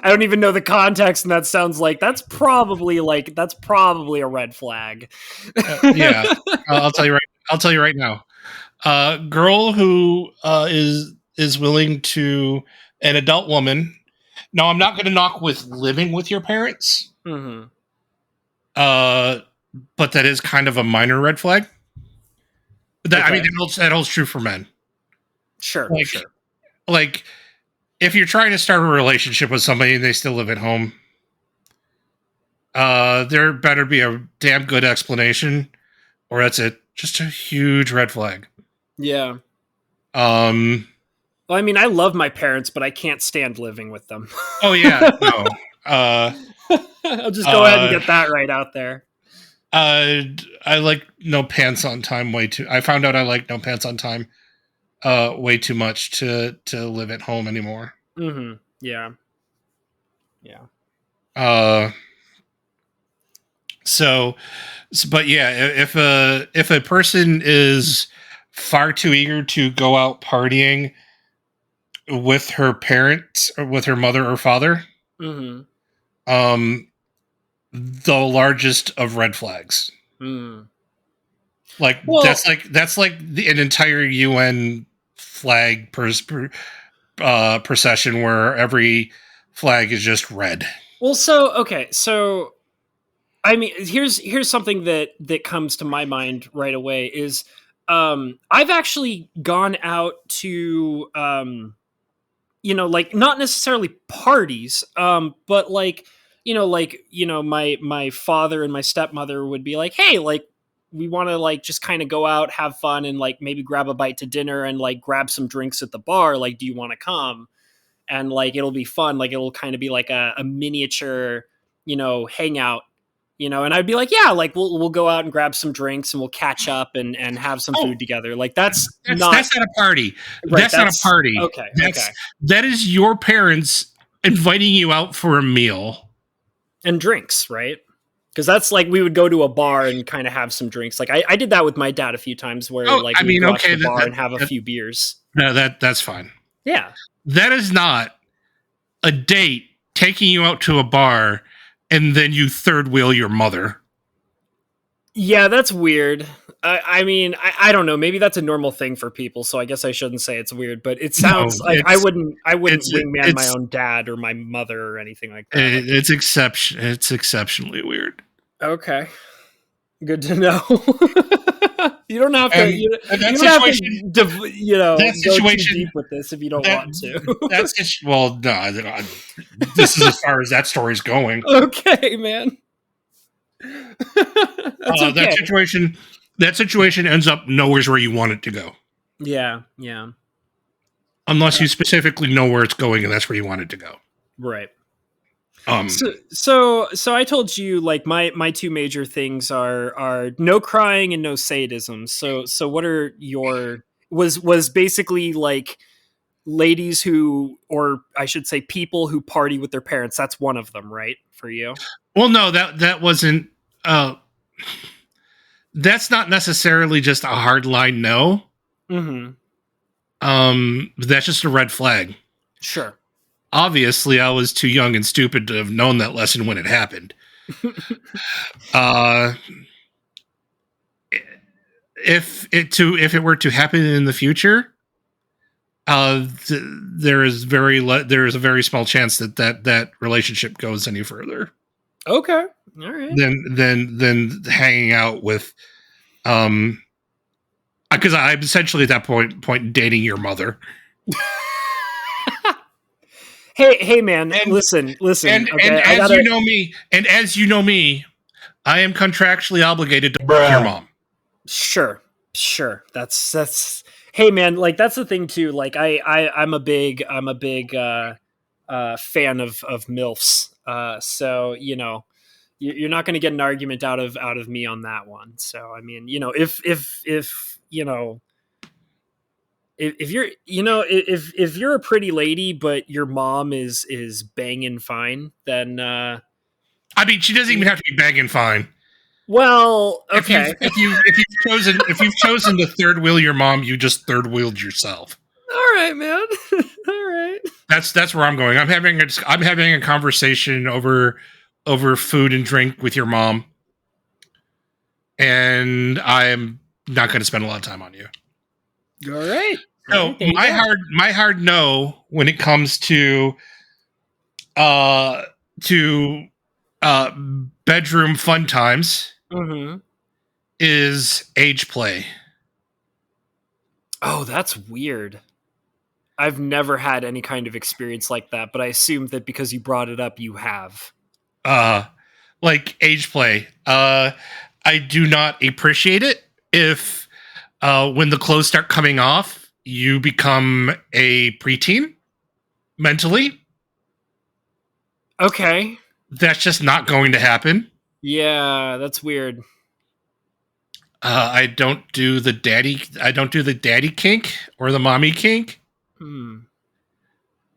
Speaker 1: I don't even know the context, and that sounds like that's probably a red flag.
Speaker 2: Yeah, I'll tell you right now. Girl who is willing to an adult woman. No, I'm not going to knock with living with your parents.
Speaker 1: Mm-hmm.
Speaker 2: But that is kind of a minor red flag. That
Speaker 1: okay.
Speaker 2: I mean, that holds true for men.
Speaker 1: Sure,
Speaker 2: sure. Like, if you're trying to start a relationship with somebody and they still live at home, there better be a damn good explanation, or that's it. Just a huge red flag.
Speaker 1: Yeah. Well, I mean, I love my parents, but I can't stand living with them.
Speaker 2: Oh yeah, no.
Speaker 1: I'll just go ahead and get that right out there.
Speaker 2: I like no pants on time way too. I found out I like no pants on time way too much to live at home anymore.
Speaker 1: Mm-hmm. Yeah. Yeah.
Speaker 2: So, but yeah, if a person is far too eager to go out partying with her parents or with her mother or father,
Speaker 1: mm-hmm.
Speaker 2: The largest of red flags.
Speaker 1: Mm.
Speaker 2: Like, well, that's like an entire UN flag procession where every flag is just red.
Speaker 1: Well, so I mean, here's something that comes to my mind right away is I've actually gone out to like not necessarily parties, but like my father and my stepmother would be like, hey, like we want to like just kind of go out, have fun, and like maybe grab a bite to dinner and like grab some drinks at the bar. Like, do you want to come? And like it'll be fun. Like it'll kind of be like a miniature, hangout. And I'd be like, yeah, like we'll go out and grab some drinks and we'll catch up and have some food together. Like that's not
Speaker 2: a party.
Speaker 1: Right,
Speaker 2: that's not a party.
Speaker 1: Okay.
Speaker 2: That is your parents inviting you out for a meal
Speaker 1: and drinks, right? Because that's like we would go to a bar and kind of have some drinks. Like I did that with my dad a few times where like we would go to the bar and have a few beers.
Speaker 2: No, that's fine.
Speaker 1: Yeah.
Speaker 2: That is not a date taking you out to a bar and then you third wheel your mother.
Speaker 1: Yeah, that's weird. I mean, I don't know. Maybe that's a normal thing for people, so I guess I shouldn't say it's weird. But it sounds like I wouldn't wingman my own dad or my mother or anything like that.
Speaker 2: It's exceptionally weird.
Speaker 1: Okay, good to know. You don't have to. You don't have to. Go too deep with this if you don't want to.
Speaker 2: Well, no. This is as far as that story's going.
Speaker 1: Okay, man.
Speaker 2: Okay. That situation ends up nowhere's where you want it to go.
Speaker 1: Yeah.
Speaker 2: Unless you specifically know where it's going and that's where you want it to go.
Speaker 1: Right. So I told you like my two major things are no crying and no sadism. So what are your was basically like ladies who, or I should say people who party with their parents. That's one of them, right? For you?
Speaker 2: Well, no, that wasn't. That's not necessarily just a hard line. No.
Speaker 1: Mm-hmm.
Speaker 2: That's just a red flag.
Speaker 1: Sure.
Speaker 2: Obviously, I was too young and stupid to have known that lesson when it happened. uh, if it were to happen in the future, there is a very small chance that relationship goes any further.
Speaker 1: Okay. All right.
Speaker 2: Than hanging out with, because I'm essentially at that point dating your mother.
Speaker 1: Hey, man, listen.
Speaker 2: And as you know me, I am contractually obligated to your mom.
Speaker 1: Sure. That's. Hey, man, like that's the thing too. Like I'm a big fan of milfs. So you know, you're not going to get an argument out of me on that one. So I mean, you know, if you know. If you're, you know, if you're a pretty lady, but your mom is banging fine, then
Speaker 2: I mean, she doesn't even have to be banging fine.
Speaker 1: Well, okay.
Speaker 2: If you've chosen to third wheel your mom, you just third wheeled yourself.
Speaker 1: All right, man. All right.
Speaker 2: That's where I'm going. I'm having a conversation over food and drink with your mom, and I'm not going to spend a lot of time on you.
Speaker 1: All right.
Speaker 2: So my hard no when it comes to bedroom fun times is age play.
Speaker 1: Oh, that's weird. I've never had any kind of experience like that, but I assume that because you brought it up, you have.
Speaker 2: Like age play. I do not appreciate it if when the clothes start coming off, you become a preteen mentally.
Speaker 1: Okay.
Speaker 2: That's just not going to happen.
Speaker 1: Yeah, that's weird.
Speaker 2: I don't do the daddy kink or the mommy kink. And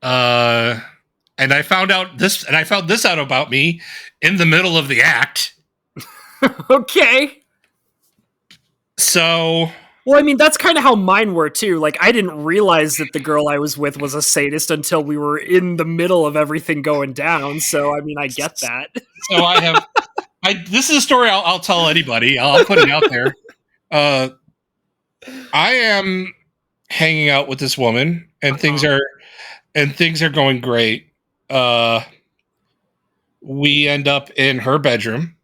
Speaker 2: I found this out about me in the middle of the act.
Speaker 1: Okay.
Speaker 2: So,
Speaker 1: well, I mean, that's kind of how mine were too. Like, I didn't realize that the girl I was with was a sadist until we were in the middle of everything going down. So, I mean, I get that.
Speaker 2: So this is a story I'll tell anybody. I'll put it out there. I am hanging out with this woman, and things are going great. We end up in her bedroom,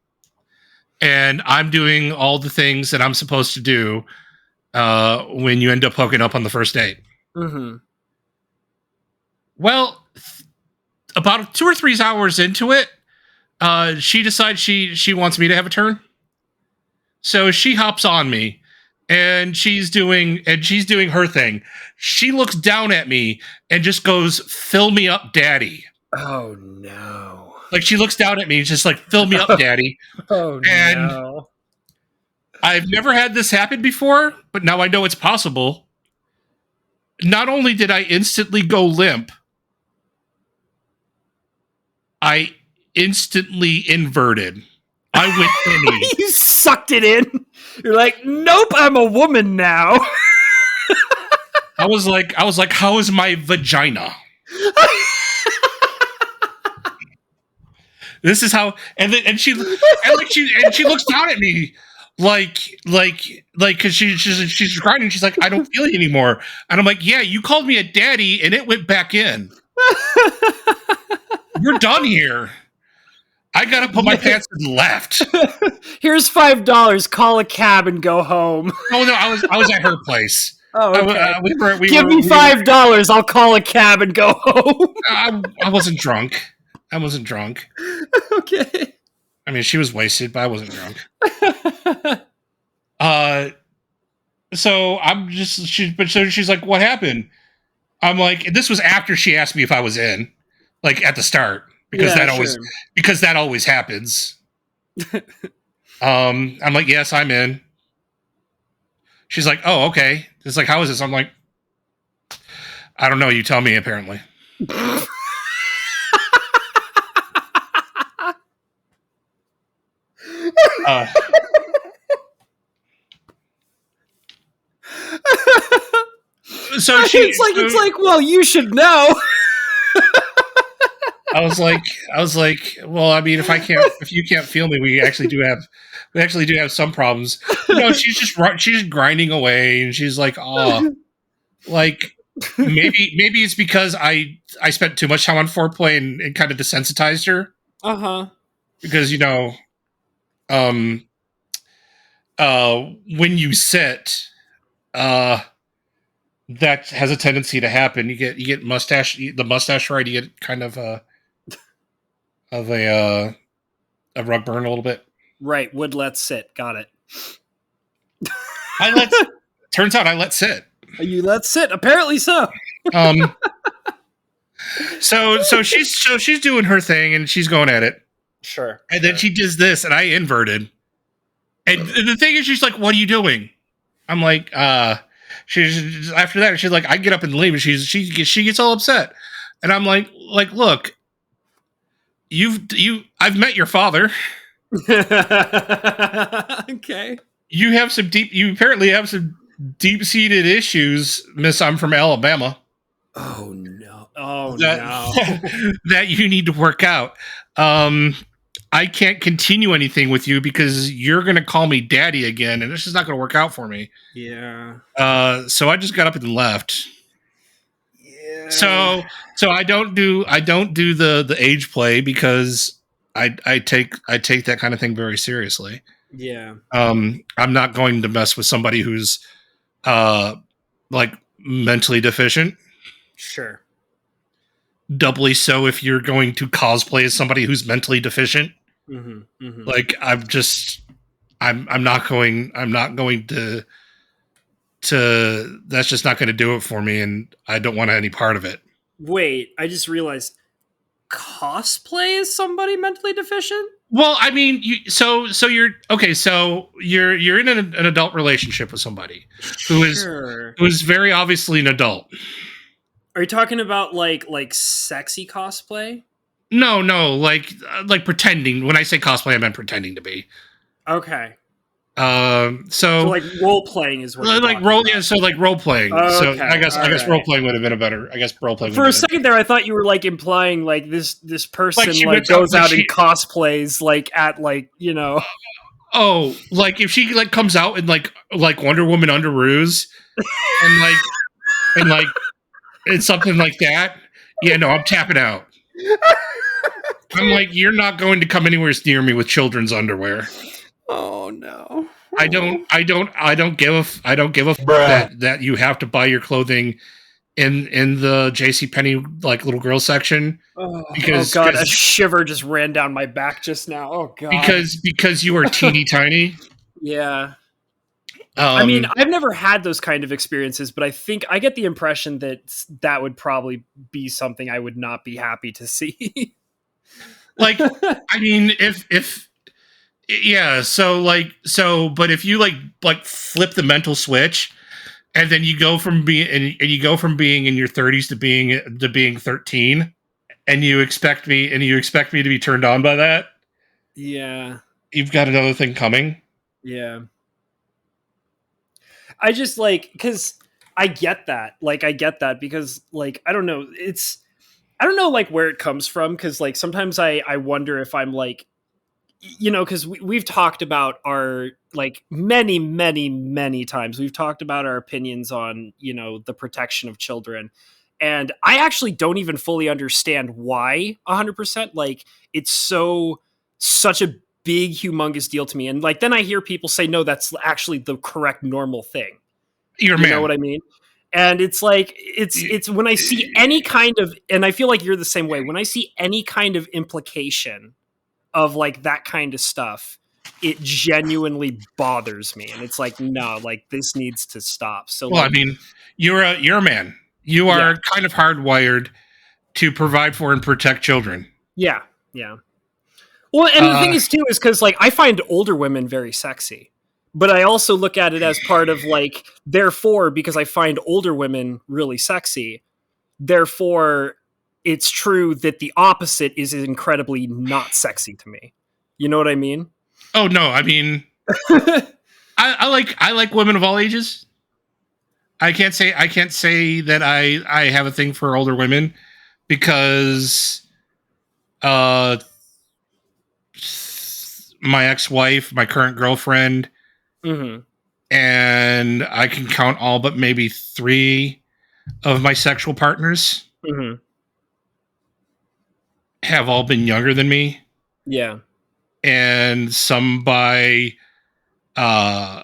Speaker 2: and I'm doing all the things that I'm supposed to do when you end up hooking up on the first date. Well, about 2 or 3 hours into it, she decides she wants me to have a turn. So she hops on me, and she's doing her thing. She looks down at me and just goes, "Fill me up, daddy."
Speaker 1: Oh no!
Speaker 2: Like she looks down at me, just like, "Fill me up, daddy."
Speaker 1: Oh
Speaker 2: and
Speaker 1: no!
Speaker 2: I've never had this happen before, but now I know it's possible. Not only did I instantly go limp, I instantly inverted. I went penny.
Speaker 1: You sucked it in. You're like, nope, I'm a woman now.
Speaker 2: I was like, how is my vagina? This is how, and she looks down at me like, because she's crying and she's like, I don't feel it anymore. And I'm like, yeah, you called me a daddy and it went back in. We're done here. I gotta put my pants in the left.
Speaker 1: Here's $5. Call a cab and go home.
Speaker 2: Oh no, I was at her place.
Speaker 1: Oh, okay. Give me $5. I'll call a cab and go home.
Speaker 2: I wasn't drunk.
Speaker 1: Okay.
Speaker 2: I mean, she was wasted, but I wasn't drunk. So she's like, "What happened?" I'm like, this was after she asked me if I was in, like at the start. because
Speaker 1: Yeah, sure.
Speaker 2: that always happens. I'm like, yes, I'm in. She's like, oh, okay. It's like, how is this? I'm like, I don't know. You tell me, apparently. So
Speaker 1: it's like, well, you should know.
Speaker 2: I was like, well, I mean, if you can't feel me, we actually do have some problems. No, she's grinding away, and she's like, oh, like maybe it's because I spent too much time on foreplay and kind of desensitized her. Because when you sit, that has a tendency to happen. You get the mustache ride. You get kind of a rug burn a little bit.
Speaker 1: Right, would let sit. Got it.
Speaker 2: Turns out I let sit.
Speaker 1: You let sit. Apparently so.
Speaker 2: So she's doing her thing and she's going at it.
Speaker 1: Sure.
Speaker 2: And then she does this, and I inverted. And the thing is, she's like, "What are you doing?" I'm like, She's after that. She's like, I get up and leave, and she gets all upset, and I'm like, look, I've met your father.
Speaker 1: Okay.
Speaker 2: You apparently have some deep-seated issues, Miss. I'm from Alabama.
Speaker 1: Oh no!
Speaker 2: That you need to work out. I can't continue anything with you because you're going to call me daddy again, and this is not going to work out for me.
Speaker 1: Yeah.
Speaker 2: So I just got up and left.
Speaker 1: Yeah.
Speaker 2: So I don't do the age play because I take that kind of thing very seriously.
Speaker 1: Yeah.
Speaker 2: I'm not going to mess with somebody who's like mentally deficient.
Speaker 1: Sure. Doubly
Speaker 2: so if you're going to cosplay as somebody who's mentally deficient.
Speaker 1: Mm-hmm, mm-hmm.
Speaker 2: Like I'm not going to that's just not going to do it for me, and I don't want any part of it.
Speaker 1: Wait, I just realized cosplay is somebody mentally deficient?
Speaker 2: Well, I mean, you're in an adult relationship with somebody who is very obviously an adult.
Speaker 1: Are you talking about like sexy cosplay?
Speaker 2: No, like pretending. When I say cosplay, I meant pretending to be.
Speaker 1: Okay.
Speaker 2: So
Speaker 1: like role playing is what
Speaker 2: so like role playing. Okay. So I guess role playing would have been a better. I guess role playing.
Speaker 1: For a second there, I thought you were like implying like this person like goes out and cosplays like at
Speaker 2: Oh, like if she like comes out in like Wonder Woman underoos and it's something like that. Yeah, no, I'm tapping out. I'm like, you're not going to come anywhere near me with children's underwear.
Speaker 1: Oh no.
Speaker 2: I don't give a that you have to buy your clothing in the JCPenney like little girl section.
Speaker 1: Because a shiver just ran down my back just now. Oh god.
Speaker 2: Because you are teeny tiny.
Speaker 1: Yeah. I mean, I've never had those kind of experiences, but I think I get the impression that would probably be something I would not be happy to see.
Speaker 2: Like, I mean, if yeah, but if you like flip the mental switch, and then you go from being in your 30s to being 13, and you expect me to be turned on by that,
Speaker 1: yeah,
Speaker 2: you've got another thing coming.
Speaker 1: Yeah, I just because I get that, because I don't know, I don't know where it comes from, because sometimes I wonder if I'm because we've talked about our many times we've talked about our opinions on the protection of children, and I actually don't even fully understand why 100%. It's such a big humongous deal to me, and then I hear people say no, that's actually the correct normal thing. You know what I mean? And it's it's when I see any kind of, and I feel like you're the same way, when I see any kind of implication of that kind of stuff, it genuinely bothers me, and it's no, this needs to stop. So
Speaker 2: well, I mean, you're a man. You are kind of hardwired to provide for and protect children.
Speaker 1: Yeah, yeah. Well, and the thing is too is because like I find older women very sexy, but I also look at it as part of like therefore because I find older women really sexy, therefore it's true that the opposite is incredibly not sexy to me. You know what I mean?
Speaker 2: Oh no, I mean, I like women of all ages. I can't say that I have a thing for older women because uh my ex-wife, my current girlfriend,
Speaker 1: Mm-hmm.
Speaker 2: and I can count all but maybe 3 of my sexual partners
Speaker 1: Mm-hmm.
Speaker 2: have all been younger than me,
Speaker 1: Yeah.
Speaker 2: and some by uh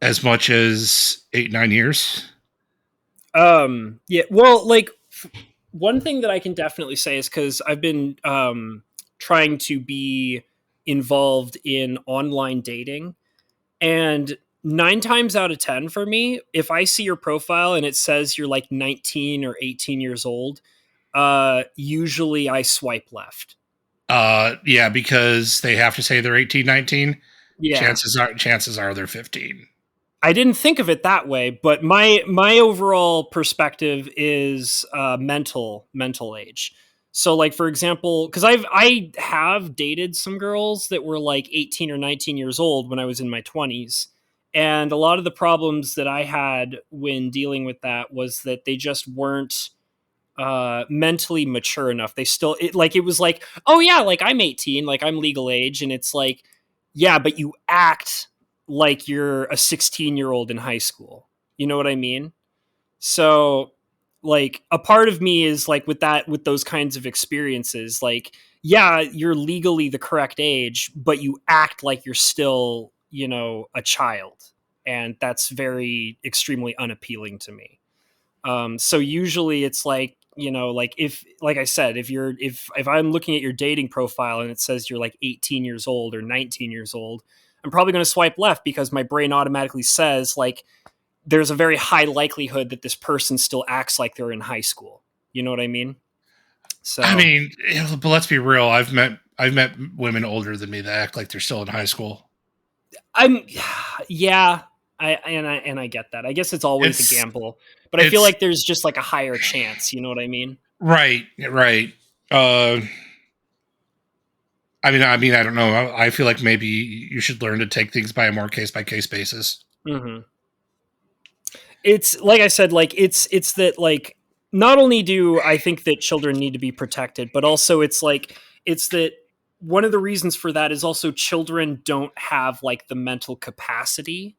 Speaker 2: as much as 8 9 years.
Speaker 1: Yeah. Well, like one thing that I can definitely say is because I've been trying to be involved in online dating, and 9 times out of 10 for me, if I see your profile and it says you're like 19 or 18 years old, usually I swipe left.
Speaker 2: Yeah, because they have to say they're 18 19.
Speaker 1: Yeah.
Speaker 2: Chances are they're 15.
Speaker 1: I didn't think of it that way, but my overall perspective is mental age. So, like for example, because I have dated some girls that were like 18 or 19 years old when I was in my 20s, and a lot of the problems that I had when dealing with that was that they just weren't mentally mature enough. They still it was like, oh yeah, like I'm 18, like I'm legal age, and it's like, yeah, but you act like you're a 16-year-old in high school. You know what I mean? So like a part of me is like with those kinds of experiences, like yeah, you're legally the correct age, but you act like you're still, a child. And that's very extremely unappealing to me. So usually it's like, like if, like I said, if I'm looking at your dating profile and it says you're like 18 years old or 19 years old, I'm probably going to swipe left because my brain automatically says like there's a very high likelihood that this person still acts like they're in high school. You know what I mean?
Speaker 2: I
Speaker 1: So
Speaker 2: mean, but let's be real. I've met women older than me that act like they're still in high school.
Speaker 1: I'm, yeah, I get that. I guess it's always a
Speaker 2: It's
Speaker 1: gamble, but I feel
Speaker 2: it's
Speaker 1: like there's just like a higher chance. You know what I mean?
Speaker 2: right, right. Uh, I mean, I don't know. I feel like maybe you should learn to take things by a more case by case basis.
Speaker 1: Mm-hmm. It's like I said, like it's that like not only do I think that children need to be protected, but also it's that one of the reasons for that is also children don't have like the mental capacity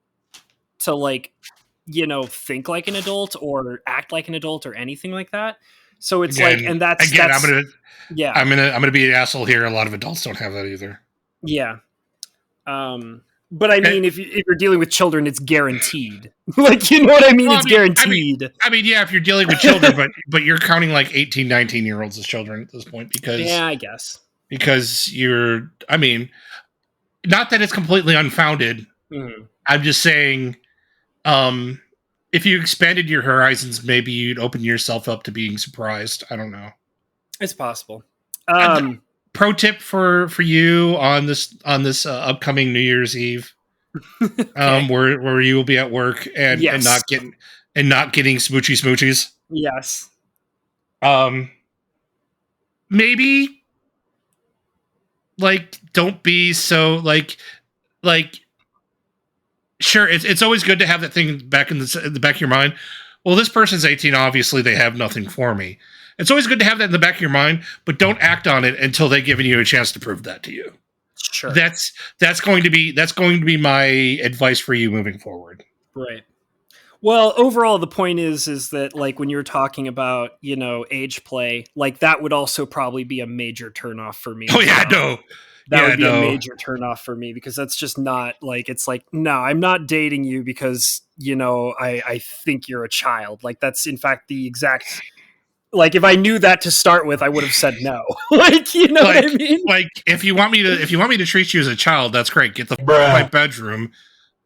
Speaker 1: to like think like an adult or act like an adult or anything like that. So it's like,
Speaker 2: Again,
Speaker 1: and that's
Speaker 2: again,
Speaker 1: yeah,
Speaker 2: I'm gonna be an asshole here. A lot of adults don't have that either.
Speaker 1: yeah. But I mean, if you're dealing with children, it's guaranteed. Like, you know what I mean?
Speaker 2: Well,
Speaker 1: It's guaranteed.
Speaker 2: yeah, if you're dealing with children, but you're counting like 18, 19-year-olds as children at this point
Speaker 1: Yeah, I guess.
Speaker 2: because you're. I mean, not that it's completely unfounded.
Speaker 1: Mm-hmm.
Speaker 2: I'm just saying, if you expanded your horizons, maybe you'd open yourself up to being surprised. I don't know.
Speaker 1: It's possible.
Speaker 2: Pro tip for you on this upcoming New Year's Eve,
Speaker 1: Okay.
Speaker 2: where you will be at work and
Speaker 1: Yes.
Speaker 2: not getting smoochy smoochies.
Speaker 1: Yes.
Speaker 2: Um, maybe like don't be so like sure it's always good to have that thing back in the back of your mind. Well, this person's 18, obviously they have nothing for me. It's always good to have that in the back of your mind, but don't act on it until they've given you a chance to prove that to you.
Speaker 1: Sure.
Speaker 2: That's going to be my advice for you moving forward.
Speaker 1: Right. Well, overall, the point is that like when you're talking about age play, like that would also probably be a major turnoff for me.
Speaker 2: Oh yeah, no,
Speaker 1: That
Speaker 2: yeah,
Speaker 1: would be a
Speaker 2: no.
Speaker 1: major turnoff for me because that's just not like it's like no, I'm not dating you because I think you're a child. Like that's in fact the exact like if I knew that to start with, I would have said no. Like what I mean?
Speaker 2: Like if you want me to treat you as a child, that's great. Get the my bedroom.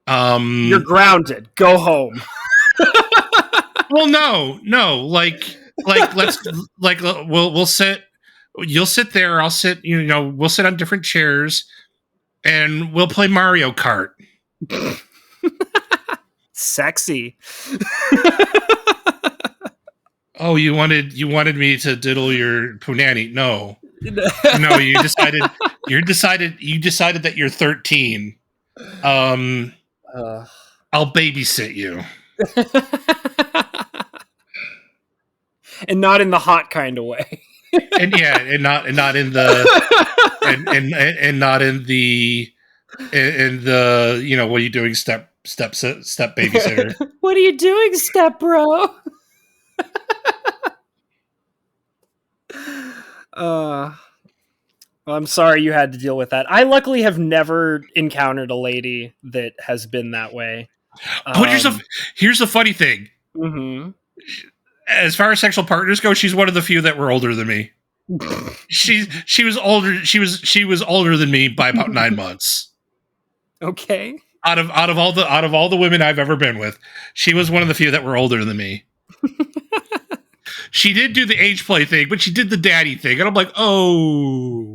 Speaker 1: You're grounded. Go home.
Speaker 2: Well, no. Like let's we'll sit. you'll sit there, I'll sit, we'll sit on different chairs and we'll play Mario Kart.
Speaker 1: Sexy.
Speaker 2: Oh, you wanted me to diddle your punani? No, no, you decided that you're 13. I'll babysit you,
Speaker 1: and not in the hot kind of way.
Speaker 2: and not in the and not in the what are you doing, step babysitter?
Speaker 1: What are you doing, step bro? Well, I'm sorry you had to deal with that. I luckily have never encountered a lady that has been that way.
Speaker 2: But here's the funny thing.
Speaker 1: Mm-hmm.
Speaker 2: As far as sexual partners go, she's one of the few that were older than me. she was older. She was older than me by about 9 months.
Speaker 1: Okay.
Speaker 2: Out of all the women I've ever been with, she was one of the few that were older than me. She did do the age play thing, but she did the daddy thing, and I'm like, oh,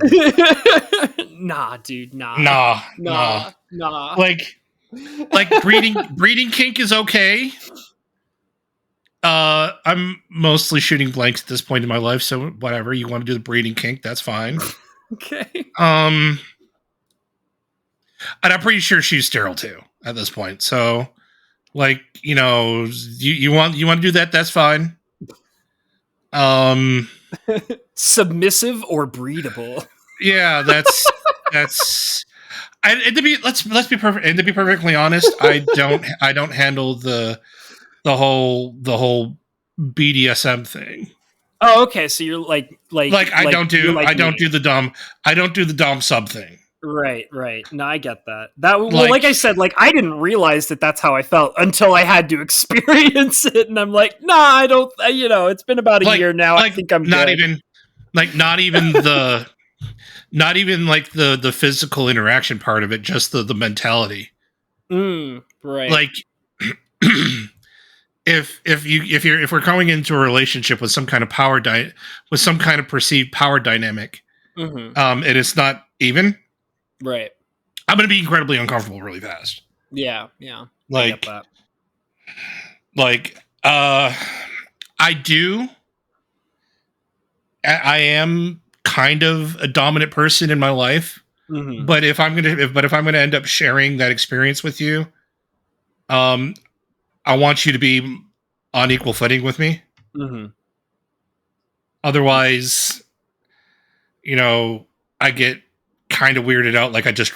Speaker 1: nah, dude, nah.
Speaker 2: Like breeding kink is okay. I'm mostly shooting blanks at this point in my life, so whatever you want to do the breeding kink, that's fine.
Speaker 1: Okay.
Speaker 2: And I'm pretty sure she's sterile too at this point. So, like, you want to do that? That's fine.
Speaker 1: Submissive or breedable?
Speaker 2: Yeah, that's. And to be let's be perfect. And to be perfectly honest, I don't handle the whole BDSM thing.
Speaker 1: Oh, okay. So you're like
Speaker 2: I don't do the dom sub thing.
Speaker 1: Right. No, I get that. Like I said, like I didn't realize that that's how I felt until I had to experience it, and I'm like, nah, I don't. It's been about a year now. I think I'm
Speaker 2: not
Speaker 1: good.
Speaker 2: even the physical interaction part of it, just the mentality.
Speaker 1: Right.
Speaker 2: Like if we're going into a relationship with some kind of with some kind of perceived power dynamic, and it's not even.
Speaker 1: Right.
Speaker 2: I'm going to be incredibly uncomfortable really fast.
Speaker 1: Yeah.
Speaker 2: Like,
Speaker 1: I get that.
Speaker 2: Like, I am kind of a dominant person in my life, but if I'm gonna end up sharing that experience with you, I want you to be on equal footing with me. Otherwise, I get kind of weirded out, like I just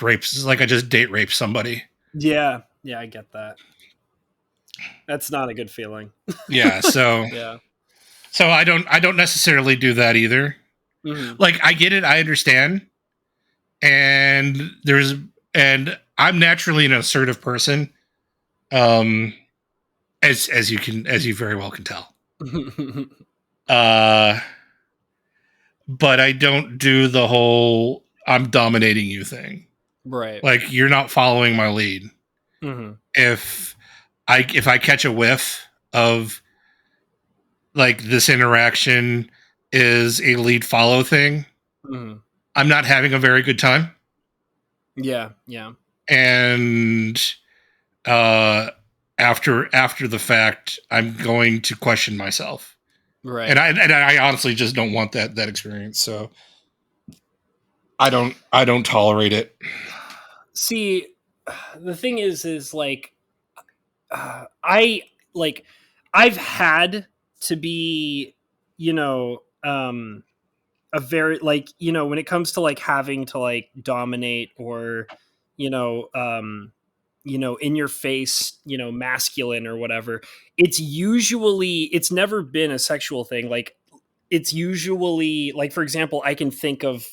Speaker 2: date raped somebody.
Speaker 1: Yeah, I get that. That's not a good feeling.
Speaker 2: Yeah, so
Speaker 1: yeah.
Speaker 2: So I don't necessarily do that either. Like, I get it, I understand. And I'm naturally an assertive person. As you very well can tell. But I don't do the whole I'm dominating you thing.
Speaker 1: Right.
Speaker 2: Like, you're not following my lead. If I catch a whiff of like this interaction is a lead follow thing, I'm not having a very good time.
Speaker 1: Yeah.
Speaker 2: And after the fact, I'm going to question myself.
Speaker 1: Right.
Speaker 2: And I honestly just don't want that experience. So I don't tolerate it.
Speaker 1: See, the thing is like, I've had to be, a very, like, when it comes to like having to like dominate or, in your face, masculine or whatever, it's never been a sexual thing. Like, it's usually like, for example, I can think of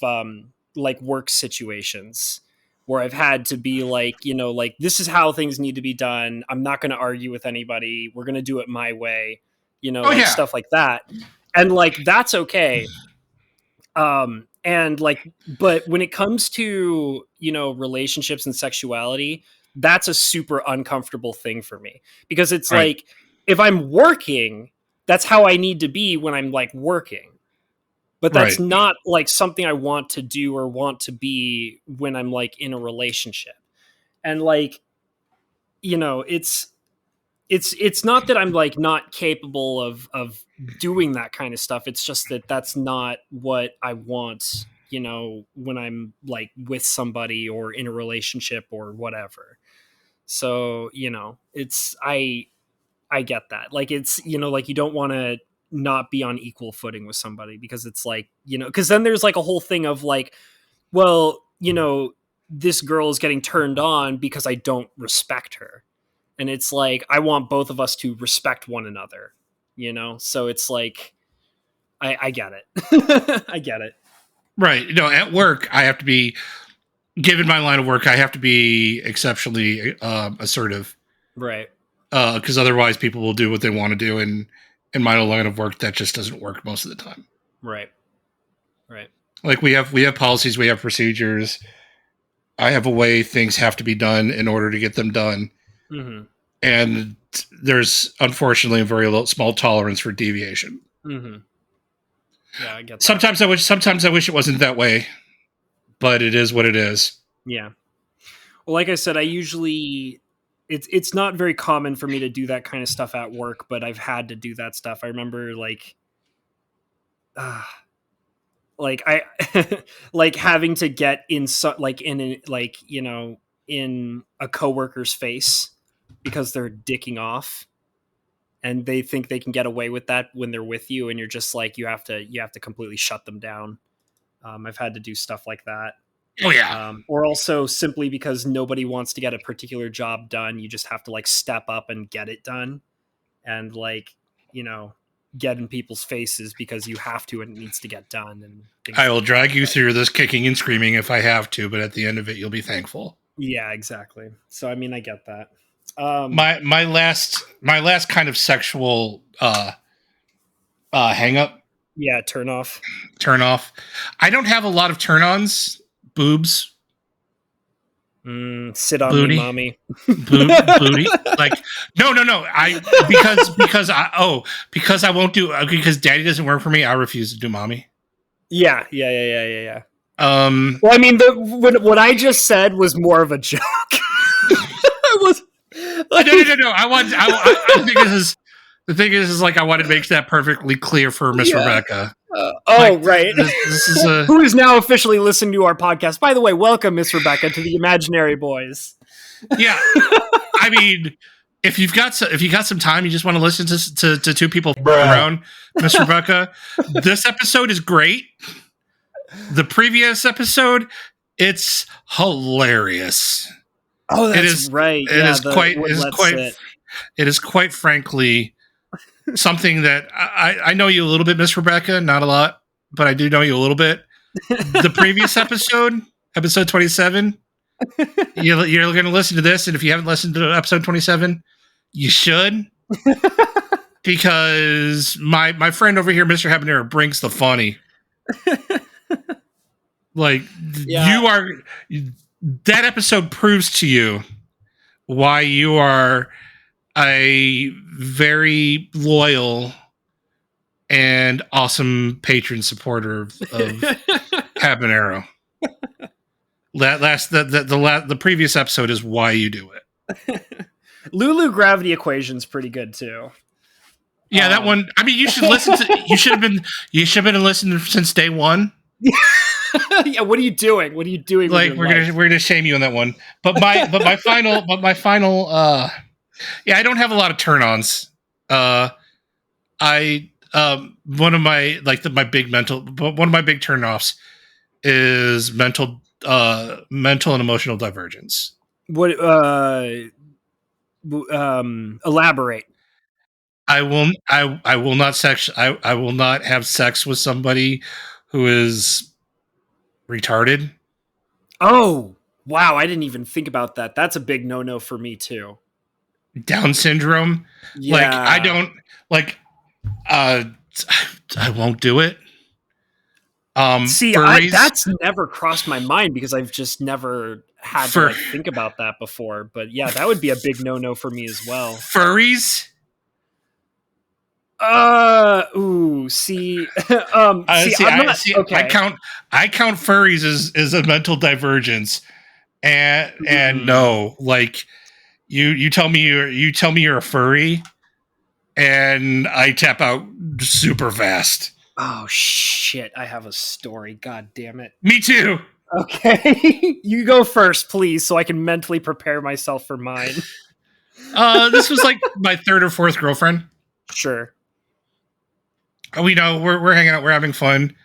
Speaker 1: like work situations where I've had to be like, like, this is how things need to be done. I'm not going to argue with anybody. We're going to do it my way, stuff like that. And like, that's okay. And like, but when it comes to, relationships and sexuality, that's a super uncomfortable thing for me, because it's right. Like, if I'm working, that's how I need to be when I'm like working. But that's
Speaker 2: Right.
Speaker 1: not like something I want to do or want to be when I'm like in a relationship. And like, you know, it's not that I'm like not capable of doing that kind of stuff. It's just that that's not what I want, you know, when I'm like with somebody or in a relationship or whatever. So, you know, I get that. Like it's, you know, like you don't want to not be on equal footing with somebody because it's like, you know, because then there's like a whole thing of like, well, you know, this girl is getting turned on because I don't respect her. And it's like, I want both of us to respect one another, you know? So it's like, I get it. I get it.
Speaker 2: Right. No, at work, I have to be, given my line of work, I have to be exceptionally assertive.
Speaker 1: Right.
Speaker 2: Because otherwise people will do what they want to do. And in my line of work, that just doesn't work most of the time.
Speaker 1: Right. Right.
Speaker 2: Like we have policies, we have procedures. I have a way things have to be done in order to get them done.
Speaker 1: Mm-hmm.
Speaker 2: And there's unfortunately a very small tolerance for deviation.
Speaker 1: Mm-hmm. Yeah, I get that.
Speaker 2: Sometimes I wish it wasn't that way, but it is what it is.
Speaker 1: Yeah. Well, like I said, I usually it's not very common for me to do that kind of stuff at work, but I've had to do that stuff. I remember like I like having to get in like in a, like, you know, in a coworker's face because they're dicking off and they think they can get away with that when they're with you, and you're just like, you have to completely shut them down. I've had to do stuff like that.
Speaker 2: Oh yeah.
Speaker 1: Or also simply because nobody wants to get a particular job done, you just have to like step up and get it done, and like, you know, get in people's faces because you have to and it needs to get done. And
Speaker 2: I will drag you through this kicking and screaming if I have to, but at the end of it, you'll be thankful.
Speaker 1: Yeah, exactly. So I mean, I get that.
Speaker 2: My last kind of sexual hang up.
Speaker 1: Yeah, turn off.
Speaker 2: I don't have a lot of turn-ons. Boobs.
Speaker 1: Sit on
Speaker 2: booty.
Speaker 1: me, mommy.
Speaker 2: Booty. Like no. Because I won't do, because daddy doesn't work for me. I refuse to do mommy.
Speaker 1: Yeah.
Speaker 2: Well,
Speaker 1: I mean, what I just said was more of a joke. I was
Speaker 2: like, no. I think the thing is like I wanted to make that perfectly clear for Miss Rebecca.
Speaker 1: Right.
Speaker 2: This is
Speaker 1: who is now officially listening to our podcast. By the way, welcome, Miss Rebecca, to the Imaginary Boys.
Speaker 2: Yeah, I mean, if you got some time, you just want to listen to two people around, Miss Rebecca. This episode is great. The previous episode, it's hilarious.
Speaker 1: Oh, that's right.
Speaker 2: It is quite frankly something that I know you a little bit, Miss Rebecca, not a lot, but I do know you a little bit. The previous episode 27, you're going to listen to this, and if you haven't listened to episode 27, you should, because my friend over here, Mr. Habanero, brings the funny. Like, that episode proves to you why you are a very loyal and awesome patron supporter of Habanero. The previous episode is why you do it.
Speaker 1: Lulu Gravity Equation's pretty good too.
Speaker 2: Yeah, that one. I mean, you should listen to. You should have been listening since day one.
Speaker 1: Yeah, what are you doing?
Speaker 2: Like, we're gonna shame you on that one. But my final. Yeah, I don't have a lot of turn-ons. One of my big turn-offs is mental and emotional divergence.
Speaker 1: What? Elaborate.
Speaker 2: I will not have sex with somebody who is retarded.
Speaker 1: Oh, wow, I didn't even think about that. That's a big no-no for me too.
Speaker 2: Down syndrome.
Speaker 1: Yeah.
Speaker 2: Like, I don't like I won't do it.
Speaker 1: See, that's never crossed my mind because I've just never had to think about that before. But yeah, that would be a big no-no for me as well.
Speaker 2: Furries.
Speaker 1: See,
Speaker 2: See,
Speaker 1: I'm
Speaker 2: I
Speaker 1: not
Speaker 2: see.
Speaker 1: okay.
Speaker 2: I count furries as a mental divergence, and
Speaker 1: Mm.
Speaker 2: no, like you tell me you're a furry, and I tap out super fast.
Speaker 1: Oh shit! I have a story. God damn it.
Speaker 2: Me too.
Speaker 1: Okay, you go first, please, so I can mentally prepare myself for mine.
Speaker 2: This was like my third or fourth girlfriend.
Speaker 1: Sure.
Speaker 2: We know we're hanging out, we're having fun.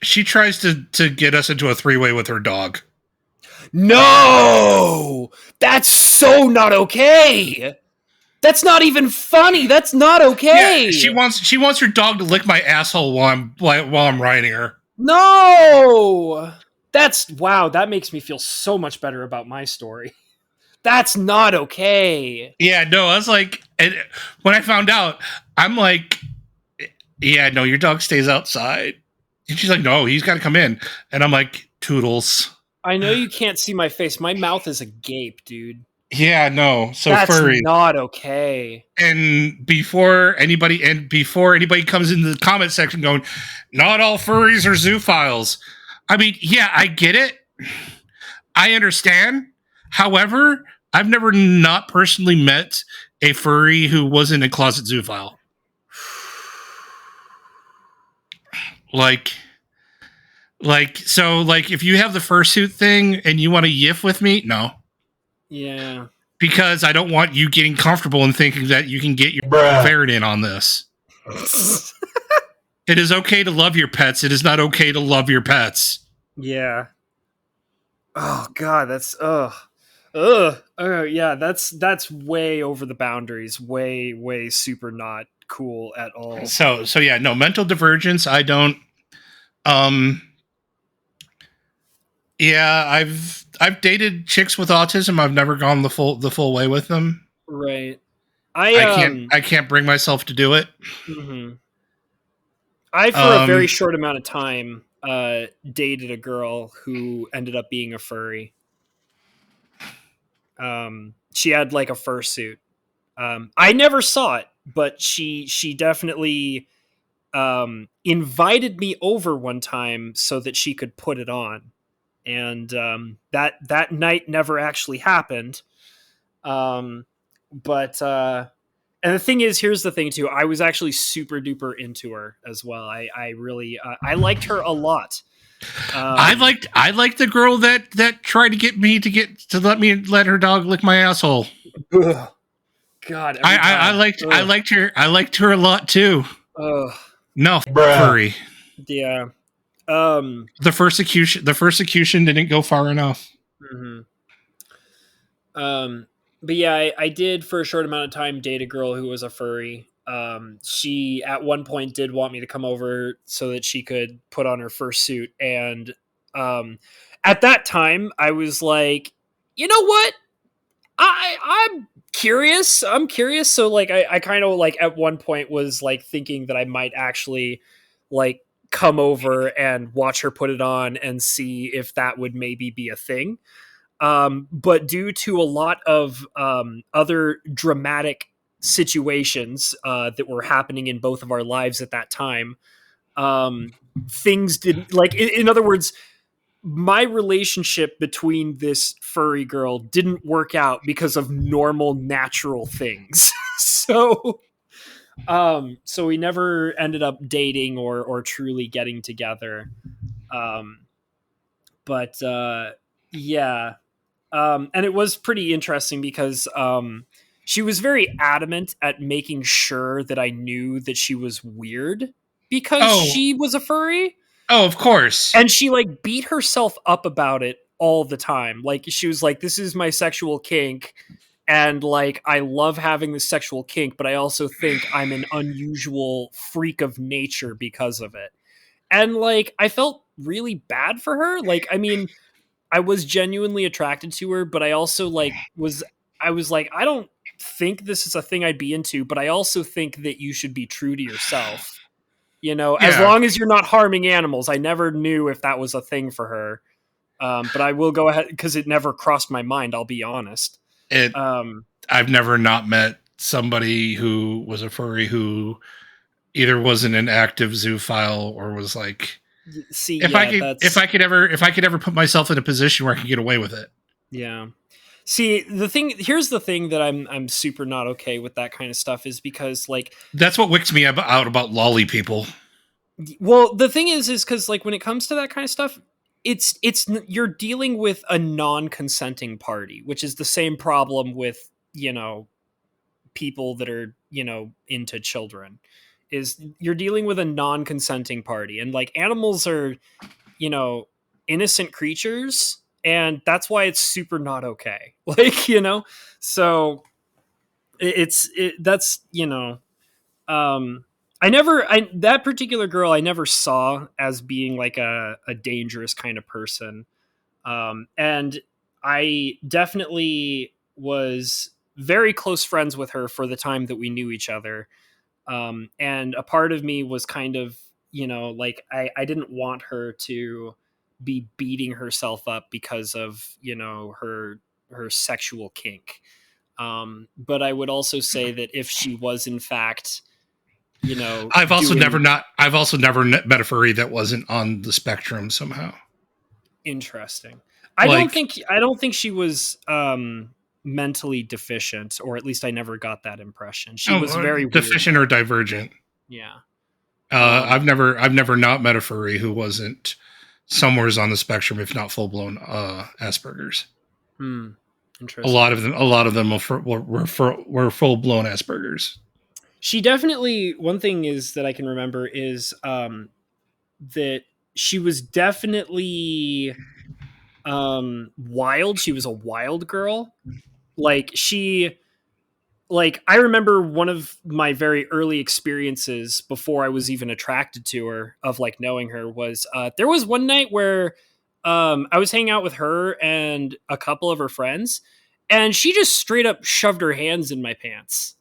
Speaker 2: She tries to get us into a 3-way with her dog.
Speaker 1: No, that's so not okay. That's not even funny. That's not
Speaker 2: Yeah,
Speaker 1: okay.
Speaker 2: she wants her dog to lick my asshole while I'm riding her.
Speaker 1: No, that's wow. That makes me feel so much better about my story. That's not okay.
Speaker 2: Yeah, no, I was like, and when I found out, I'm like, yeah, no, your dog stays outside. And she's like, no, he's got to come in. And I'm like, toodles.
Speaker 1: I know you can't see my face. My mouth is agape, dude.
Speaker 2: Yeah, no. So
Speaker 1: That's
Speaker 2: furry.
Speaker 1: not okay.
Speaker 2: And before anybody comes into the comment section going, not all furries are zoophiles. I mean, yeah, I get it. I understand. However, I've never not personally met a furry who wasn't a closet zoophile. Like, if you have the fursuit thing and you want to yiff with me, no.
Speaker 1: Yeah.
Speaker 2: Because I don't want you getting comfortable and thinking that you can get your ferret in on this. It is okay to love your pets. It is not okay to love your pets.
Speaker 1: Yeah. Oh god, that's yeah, that's way over the boundaries. Way super not cool at all.
Speaker 2: So yeah, no, mental divergence, I don't yeah, I've dated chicks with autism. I've never gone the full way with them.
Speaker 1: Right.
Speaker 2: I can't bring myself to do it.
Speaker 1: Mm-hmm. I for a very short amount of time dated a girl who ended up being a furry. She had like a fursuit. I never saw it, but she definitely invited me over one time so that she could put it on, and that night never actually happened. But and the thing is, here's the thing too. I was actually super duper into her as well. I really I liked her a lot.
Speaker 2: I liked the girl that tried to get me to let her dog lick my asshole.
Speaker 1: Ugh, God,
Speaker 2: I liked her a lot too.
Speaker 1: Ugh.
Speaker 2: No, furry.
Speaker 1: Yeah.
Speaker 2: The persecution didn't go far enough.
Speaker 1: Mm-hmm. But yeah, I did for a short amount of time date a girl who was a furry. She at one point did want me to come over so that she could put on her fursuit, and at that time I was like, you know what? I'm curious. I'm curious. So like I kind of like at one point was like thinking that I might actually like come over and watch her put it on and see if that would maybe be a thing. But due to a lot of other dramatic situations that were happening in both of our lives at that time, things didn't like. In other words, my relationship between this furry girl didn't work out because of normal, natural things. So we never ended up dating or truly getting together. But yeah. And it was pretty interesting because she was very adamant at making sure that I knew that she was weird because she was a furry.
Speaker 2: Oh, of course.
Speaker 1: And she like beat herself up about it all the time. Like she was like, this is my sexual kink. And like, I love having this sexual kink, but I also think I'm an unusual freak of nature because of it. And like, I felt really bad for her. Like, I mean, I was genuinely attracted to her, but I also like I was like, I don't think this is a thing I'd be into, but I also think that you should be true to yourself. You know, as long as you're not harming animals. I never knew if that was a thing for her. But I will go ahead because it never crossed my mind, I'll be honest.
Speaker 2: I've never not met somebody who was a furry who either wasn't an active zoophile or was like,
Speaker 1: See,
Speaker 2: if I could ever put myself in a position where I could get away with it.
Speaker 1: Yeah. See, here's the thing that I'm super not okay with that kind of stuff is because like
Speaker 2: that's what wicks me out about lolly people.
Speaker 1: Well, the thing is because like when it comes to that kind of stuff, it's you're dealing with a non-consenting party, which is the same problem with, people that are, into children, is you're dealing with a non-consenting party, and like animals are, innocent creatures, and that's why it's super not okay. Like, so that's, that particular girl I never saw as being like a dangerous kind of person. And I definitely was very close friends with her for the time that we knew each other. And a part of me was kind of, like I didn't want her to be beating herself up because of, her sexual kink. But I would also say that if she was in fact,
Speaker 2: I've also never met a furry that wasn't on the spectrum somehow.
Speaker 1: Interesting. I don't think she was mentally deficient, or at least I never got that impression. She was very
Speaker 2: deficient
Speaker 1: weird.
Speaker 2: Or divergent.
Speaker 1: Yeah.
Speaker 2: I've never not met a furry who wasn't somewhere's on the spectrum, if not full blown Asperger's.
Speaker 1: Interesting.
Speaker 2: A lot of them were full blown Asperger's.
Speaker 1: She definitely, one thing is that I can remember is that she was definitely wild. She was a wild girl. I remember one of my very early experiences before I was even attracted to her, of like knowing her, was there was one night where I was hanging out with her and a couple of her friends, and she just straight up shoved her hands in my pants.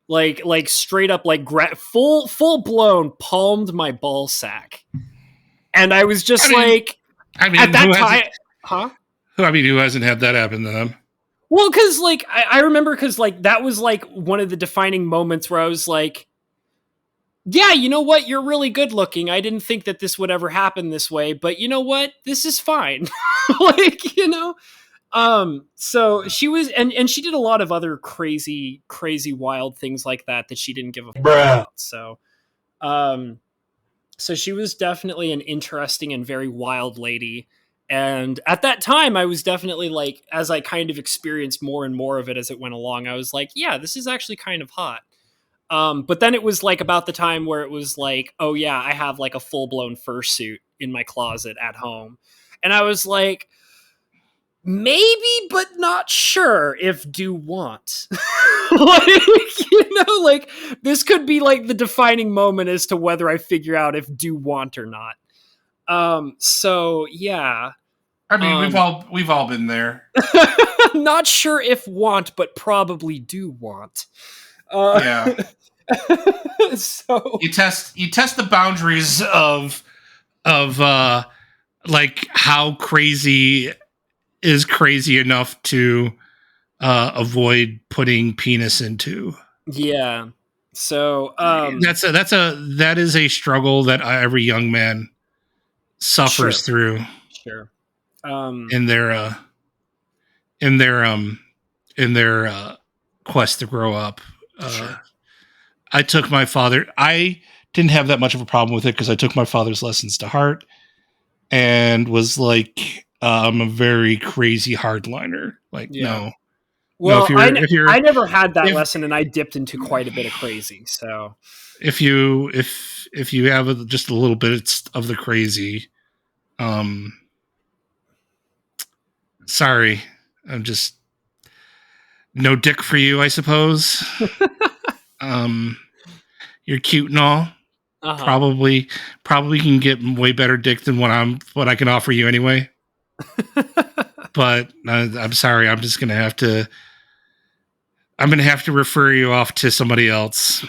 Speaker 1: Like straight up, like full blown palmed my ball sack. And I was just at that time, huh?
Speaker 2: Who hasn't had that happen to them?
Speaker 1: Well, because like I remember, because like that was like one of the defining moments where I was like, yeah, you know what? You're really good looking. I didn't think that this would ever happen this way, but you know what? This is fine. So she was, and she did a lot of other crazy wild things like that she didn't give a fuck about. So, so she was definitely an interesting and very wild lady. And at that time, I was definitely like, as I kind of experienced more and more of it as it went along, I was like, yeah, this is actually kind of hot. But then it was like about the time where it was like, oh yeah, I have like a full blown fursuit in my closet at home. And I was like, maybe, but not sure if do want. Like this could be like the defining moment as to whether I figure out if do want or not. So yeah.
Speaker 2: I mean, we've all been there.
Speaker 1: Not sure if want, but probably do want.
Speaker 2: Yeah.
Speaker 1: So
Speaker 2: you test the boundaries of like how crazy is crazy enough to avoid putting penis into.
Speaker 1: Yeah. So
Speaker 2: that is a struggle that every young man suffers through.
Speaker 1: Sure.
Speaker 2: In their quest to grow up.
Speaker 1: Sure.
Speaker 2: I didn't have that much of a problem with it because I took my father's lessons to heart and was like, I'm a very crazy hardliner. Like, no.
Speaker 1: Well, I never had that lesson, and I dipped into quite a bit of crazy. So
Speaker 2: if you have just a little bit of the crazy, sorry, I'm just no dick for you, I suppose. You're cute and all. Uh-huh. Probably can get way better dick than what I can offer you anyway. But I'm sorry, I'm gonna have to refer you off to somebody else.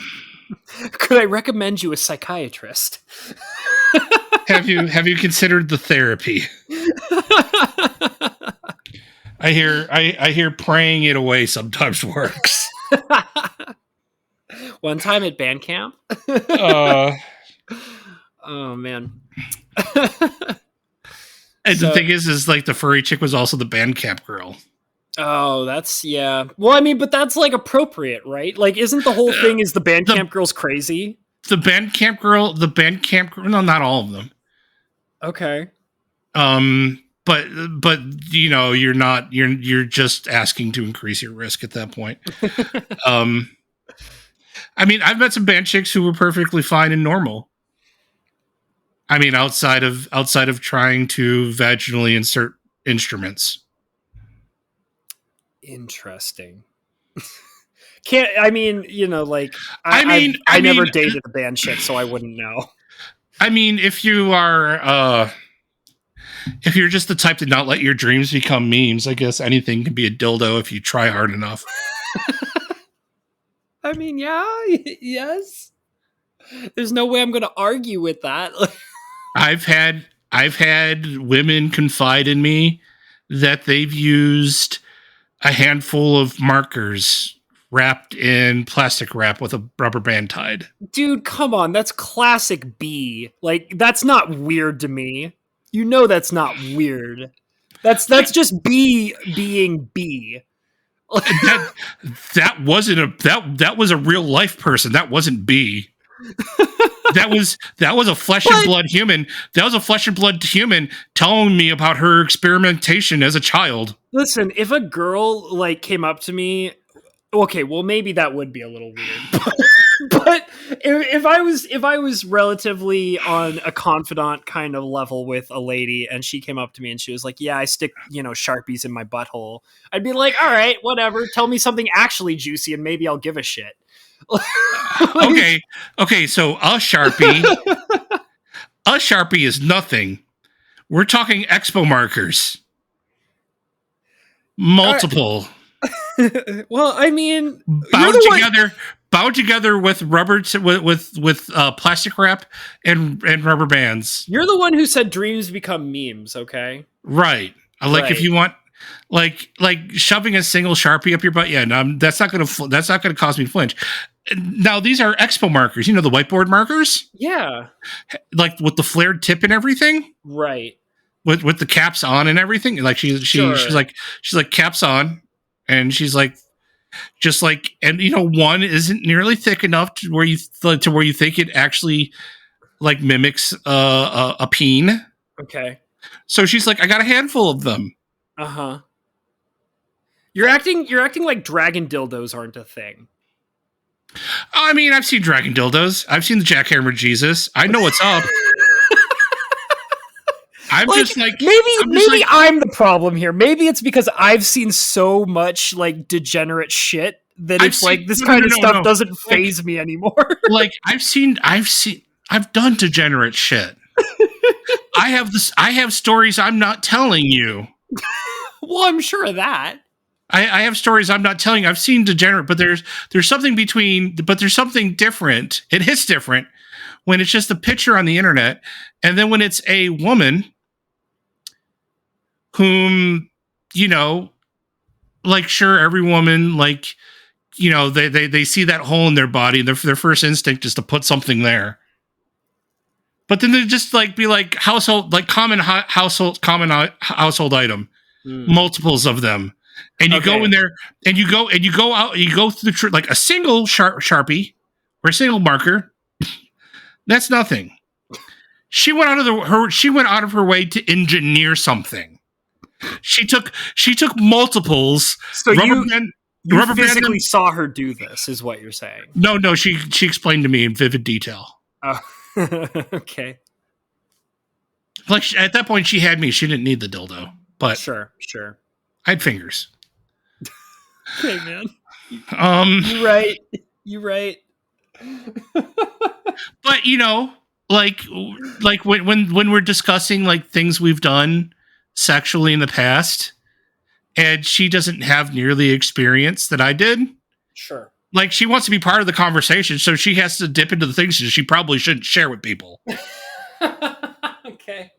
Speaker 1: Could I recommend you a psychiatrist?
Speaker 2: Have you considered the therapy? I hear praying it away sometimes works.
Speaker 1: One time at band camp.
Speaker 2: uh,
Speaker 1: Oh man.
Speaker 2: and the thing is like the furry chick was also the band camp girl.
Speaker 1: Oh, that's yeah. Well, I mean, but that's like appropriate, right? Like, isn't the whole thing is the band camp girl's crazy?
Speaker 2: The band camp girl. No, not all of them.
Speaker 1: Okay.
Speaker 2: But you know, you're just asking to increase your risk at that point. I mean, I've met some band chicks who were perfectly fine and normal. I mean, outside of trying to vaginally insert instruments.
Speaker 1: Interesting. I mean, you know, like I never dated a band chick, so I wouldn't know.
Speaker 2: I mean, if you are if you're just the type to not let your dreams become memes, I guess anything can be a dildo if you try hard enough.
Speaker 1: I mean, yeah, yes. There's no way I'm going to argue with that.
Speaker 2: I've had women confide in me that they've used a handful of markers wrapped in plastic wrap with a rubber band tied.
Speaker 1: Dude, come on. That's classic B. Like, that's not weird to me. You know that's not weird. That's just B being B.
Speaker 2: that was a real life person. That wasn't B. that was a flesh and blood human. That was a flesh and blood human telling me about her experimentation as a child.
Speaker 1: Listen, if a girl like came up to me, okay, well maybe that would be a little weird. But if I was relatively on a confidant kind of level with a lady and she came up to me and she was like, "Yeah, I stick, Sharpies in my butthole." I'd be like, "All right, whatever. Tell me something actually juicy and maybe I'll give a shit."
Speaker 2: Okay, so a Sharpie is nothing. We're talking expo markers. Multiple.
Speaker 1: Well, I mean,
Speaker 2: bound together with rubber with plastic wrap and rubber bands.
Speaker 1: You're the one who said dreams become memes, okay?
Speaker 2: Right. Like if you want like shoving a single Sharpie up your butt, yeah, no, that's not going to cause me to flinch. Now these are expo markers, the whiteboard markers?
Speaker 1: Yeah.
Speaker 2: Like with the flared tip and everything?
Speaker 1: Right.
Speaker 2: With the caps on and everything? Like she's like caps on, and she's like just like, and one isn't nearly thick enough to where you think it actually like mimics a peen.
Speaker 1: Okay.
Speaker 2: So she's like, I got a handful of them.
Speaker 1: Uh-huh. You're acting like dragon dildos aren't a thing.
Speaker 2: I mean, I've seen dragon dildos. I've seen the jackhammer Jesus. I know what's up. I'm like, just like
Speaker 1: maybe I'm the problem here. Maybe it's because I've seen so much like degenerate shit that it's like this kind of stuff doesn't faze me anymore.
Speaker 2: Like I've done degenerate shit. I have stories I'm not telling you.
Speaker 1: Well, I'm sure of that.
Speaker 2: I have stories I'm not telling you. I've seen degenerate, but there's something there's something different. It hits different when it's just a picture on the internet, and then when it's a woman whom, like, sure, every woman, like, they see that hole in their body, and their first instinct is to put something there. But then they just like be like common household item, multiples of them. And you go in there, and you go out, you go through like a single Sharpie or a single marker. That's nothing. She went out of her way to engineer something. She took multiples.
Speaker 1: So you physically saw her do this, is what you're saying?
Speaker 2: No. She explained to me in vivid detail.
Speaker 1: Oh, okay.
Speaker 2: Like at that point, she had me. She didn't need the dildo, but
Speaker 1: sure.
Speaker 2: I had fingers.
Speaker 1: Okay, man. You're right.
Speaker 2: But like when we're discussing like things we've done sexually in the past, and she doesn't have nearly the experience that I did.
Speaker 1: Sure.
Speaker 2: Like she wants to be part of the conversation, so she has to dip into the things that she probably shouldn't share with people.
Speaker 1: Okay.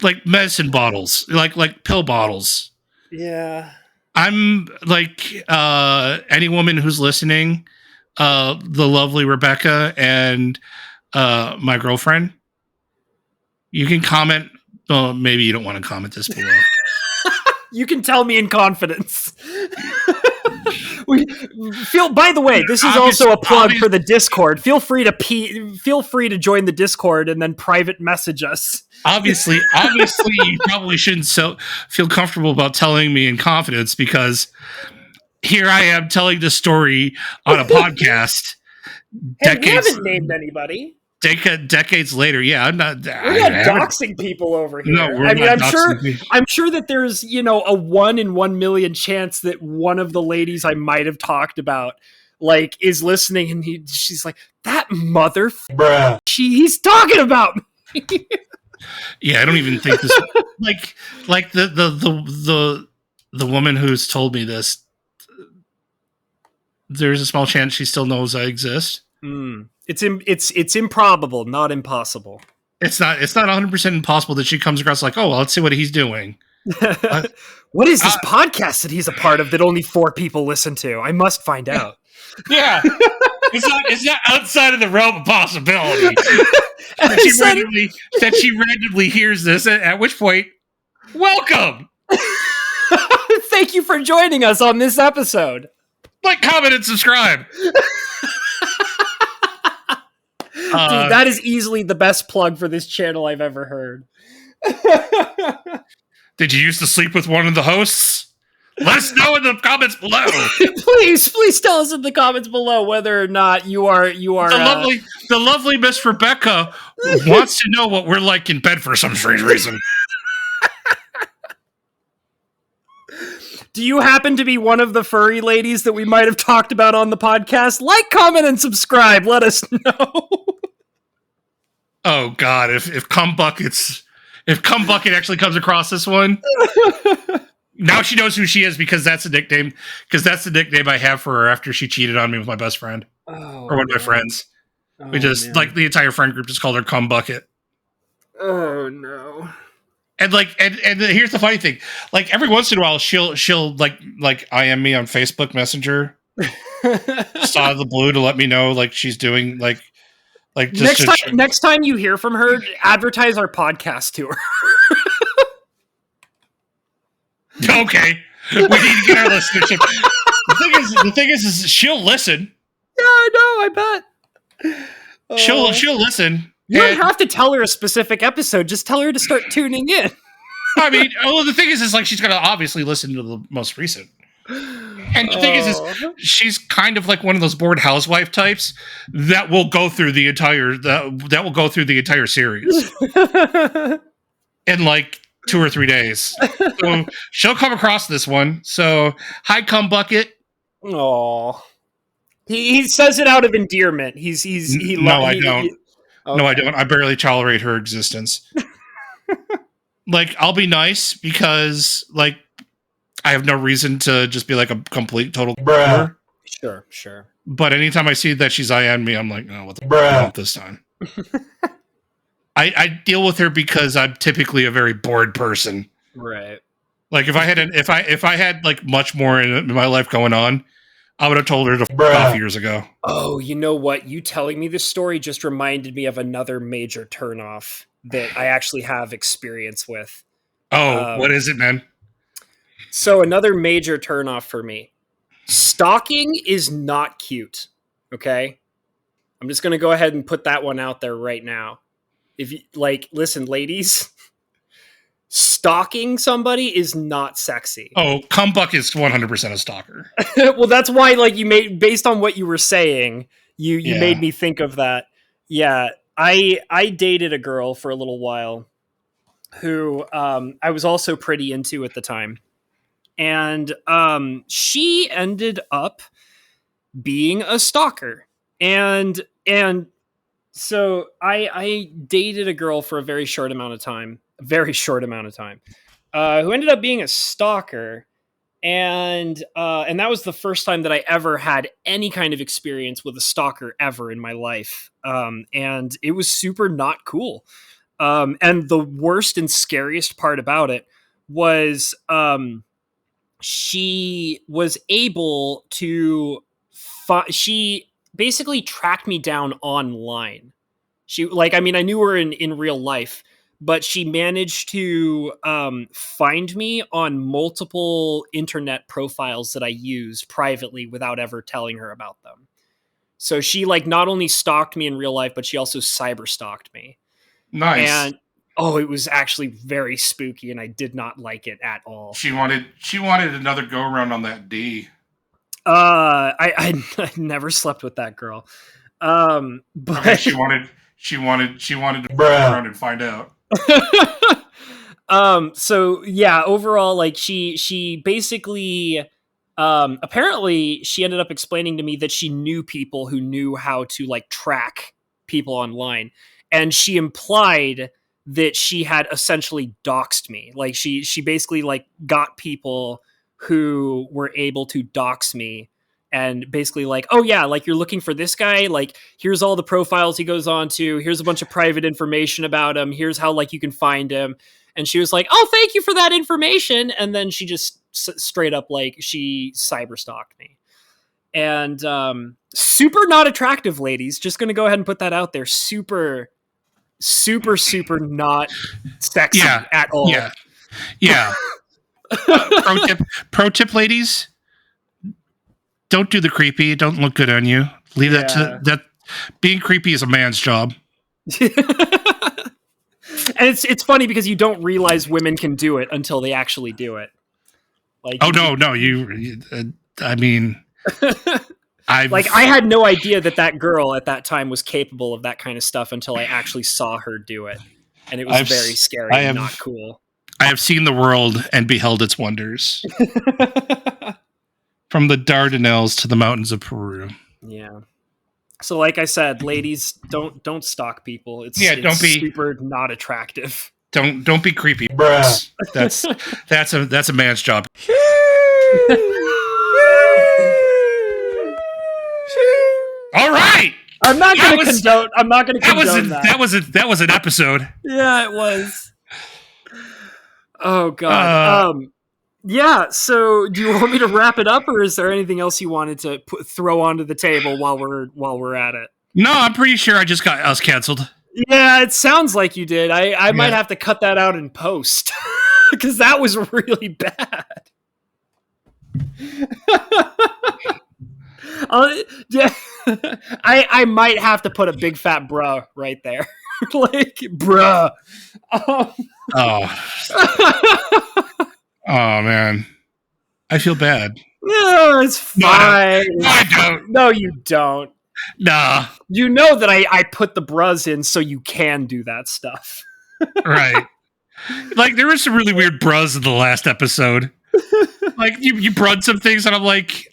Speaker 2: Like medicine bottles, like pill bottles.
Speaker 1: Yeah.
Speaker 2: I'm like any woman who's listening, the lovely Rebecca and my girlfriend. You can comment. Well, maybe you don't want to comment this below.
Speaker 1: You can tell me in confidence. By the way, this is also a plug for the Discord. Feel free to join the Discord and then private message us.
Speaker 2: Obviously, you probably shouldn't feel comfortable about telling me in confidence, because here I am telling the story on a podcast.
Speaker 1: Hey, we haven't named anybody.
Speaker 2: Decades later, yeah, I'm not.
Speaker 1: We're not doxing people over here.
Speaker 2: No, I'm
Speaker 1: sure that there's a 1 in 1 million chance that one of the ladies I might have talked about is listening, and she's like, that mother, bruh, he's talking about me.
Speaker 2: Yeah, I don't even think this. like the woman who's told me this. There's a small chance she still knows I exist.
Speaker 1: It's improbable, not impossible.
Speaker 2: It's not 100% impossible that she comes across like, oh, well, let's see what he's doing.
Speaker 1: What is this podcast that he's a part of that only 4 people listen to? I must find out.
Speaker 2: Yeah. It's not outside of the realm of possibility. that she randomly hears this, at which point, welcome!
Speaker 1: Thank you for joining us on this episode.
Speaker 2: Like, comment, and subscribe.
Speaker 1: Dude, that is easily the best plug for this channel I've ever heard.
Speaker 2: Did you used to sleep with one of the hosts? Let us know in the comments below.
Speaker 1: please tell us in the comments below whether or not you are
Speaker 2: the lovely Miss Rebecca wants to know what we're like in bed for some strange reason.
Speaker 1: Do you happen to be one of the furry ladies that we might have talked about on the podcast? Like, comment, and subscribe. Let us know.
Speaker 2: Oh God, if Cum Bucket actually comes across this one, now she knows who she is, because that's the nickname. Because that's the nickname I have for her after she cheated on me with my best friend, or one of my friends. We just the entire friend group just called her Cum Bucket.
Speaker 1: Oh no.
Speaker 2: And and here's the funny thing. Like, every once in a while, she'll like IM me on Facebook Messenger, just out of the blue, to let me know she's doing just
Speaker 1: next time you hear from her, advertise our podcast to her.
Speaker 2: Okay, we need to get our listenership. The thing is she'll listen.
Speaker 1: Yeah, I know. I bet
Speaker 2: she'll listen.
Speaker 1: You don't have to tell her a specific episode. Just tell her to start tuning in.
Speaker 2: I mean, the thing is she's going to obviously listen to the most recent. And the thing is she's kind of like one of those bored housewife types that will go through the entire series in 2 or 3 days. So she'll come across this one. So, hi, Cum Bucket.
Speaker 1: Aw. He says it out of endearment. I don't.
Speaker 2: Okay. No, I don't. I barely tolerate her existence. I'll be nice because, I have no reason to just be a complete total bruh.
Speaker 1: Sure.
Speaker 2: But anytime I see that she's IM me, I'm like, oh, what the bruh this time? I deal with her because I'm typically a very bored person.
Speaker 1: Right.
Speaker 2: If I had much more in my life going on, I would have told her to f off years ago.
Speaker 1: Oh, you know what? You telling me this story just reminded me of another major turnoff that I actually have experience with.
Speaker 2: Oh, what is it, man?
Speaker 1: So another major turnoff for me. Stalking is not cute. Okay? I'm just going to go ahead and put that one out there right now. If you listen, ladies, stalking somebody is not sexy.
Speaker 2: Oh, Cum Buck is 100% a stalker.
Speaker 1: Well, that's why based on what you were saying, you made me think of that. Yeah, I dated a girl for a little while who I was also pretty into at the time. And she ended up being a stalker. And so I dated a girl for a very short amount of time, who ended up being a stalker. And that was the first time that I ever had any kind of experience with a stalker ever in my life. And it was super not cool. And the worst and scariest part about it was she was able to she basically tracked me down online. She like I mean I knew her in real life, but she managed to find me on multiple internet profiles that I used privately without ever telling her about them. So she like not only stalked me in real life, but she also cyber stalked me.
Speaker 2: Nice.
Speaker 1: And oh, it was actually very spooky, and I did not like it at all.
Speaker 2: She wanted another go around on that D.
Speaker 1: I never slept with that girl. But
Speaker 2: okay, she wanted to go around and find out.
Speaker 1: So yeah, overall, like she basically apparently she ended up explaining to me that she knew people who knew how to like track people online, and she implied that she had essentially doxed me. Like she basically like got people who were able to dox me, and basically like, oh yeah, like you're looking for this guy, like here's all the profiles he goes on to, here's a bunch of private information about him, here's how like you can find him. And she was like, oh, thank you for that information. And then she just straight up like she cyber stalked me. And super not attractive, ladies. Just gonna go ahead and put that out there. Super not sexy at all.
Speaker 2: Yeah. Pro tip, ladies. Don't do the creepy. It don't look good on you. Leave that to that. Being creepy is a man's job.
Speaker 1: And it's funny because you don't realize women can do it until they actually do it. Like,
Speaker 2: no, you I mean,
Speaker 1: I had no idea that girl at that time was capable of that kind of stuff until I actually saw her do it, and it was very scary and not cool.
Speaker 2: I have seen the world and beheld its wonders, from the Dardanelles to the mountains of Peru.
Speaker 1: Yeah. So, like I said, ladies, don't stalk people. It's
Speaker 2: don't be
Speaker 1: super not attractive.
Speaker 2: Don't be creepy. Bruh. That's a man's job. All right.
Speaker 1: I'm not going to condone that.
Speaker 2: That was an episode.
Speaker 1: Yeah, it was. Oh god. Yeah, so do you want me to wrap it up, or is there anything else you wanted to throw onto the table while we're at it?
Speaker 2: No, I'm pretty sure I just got us canceled.
Speaker 1: Yeah, it sounds like you did. I might have to cut that out in post because that was really bad. Yeah, I might have to put a big fat bruh right there, like bruh.
Speaker 2: Oh man, I feel bad.
Speaker 1: No, it's fine.
Speaker 2: No, I don't.
Speaker 1: No, you don't.
Speaker 2: Nah.
Speaker 1: You know that I put the bras in so you can do that stuff.
Speaker 2: Right. Like, there were some really weird bras in the last episode. Like, you brought some things, and I'm like,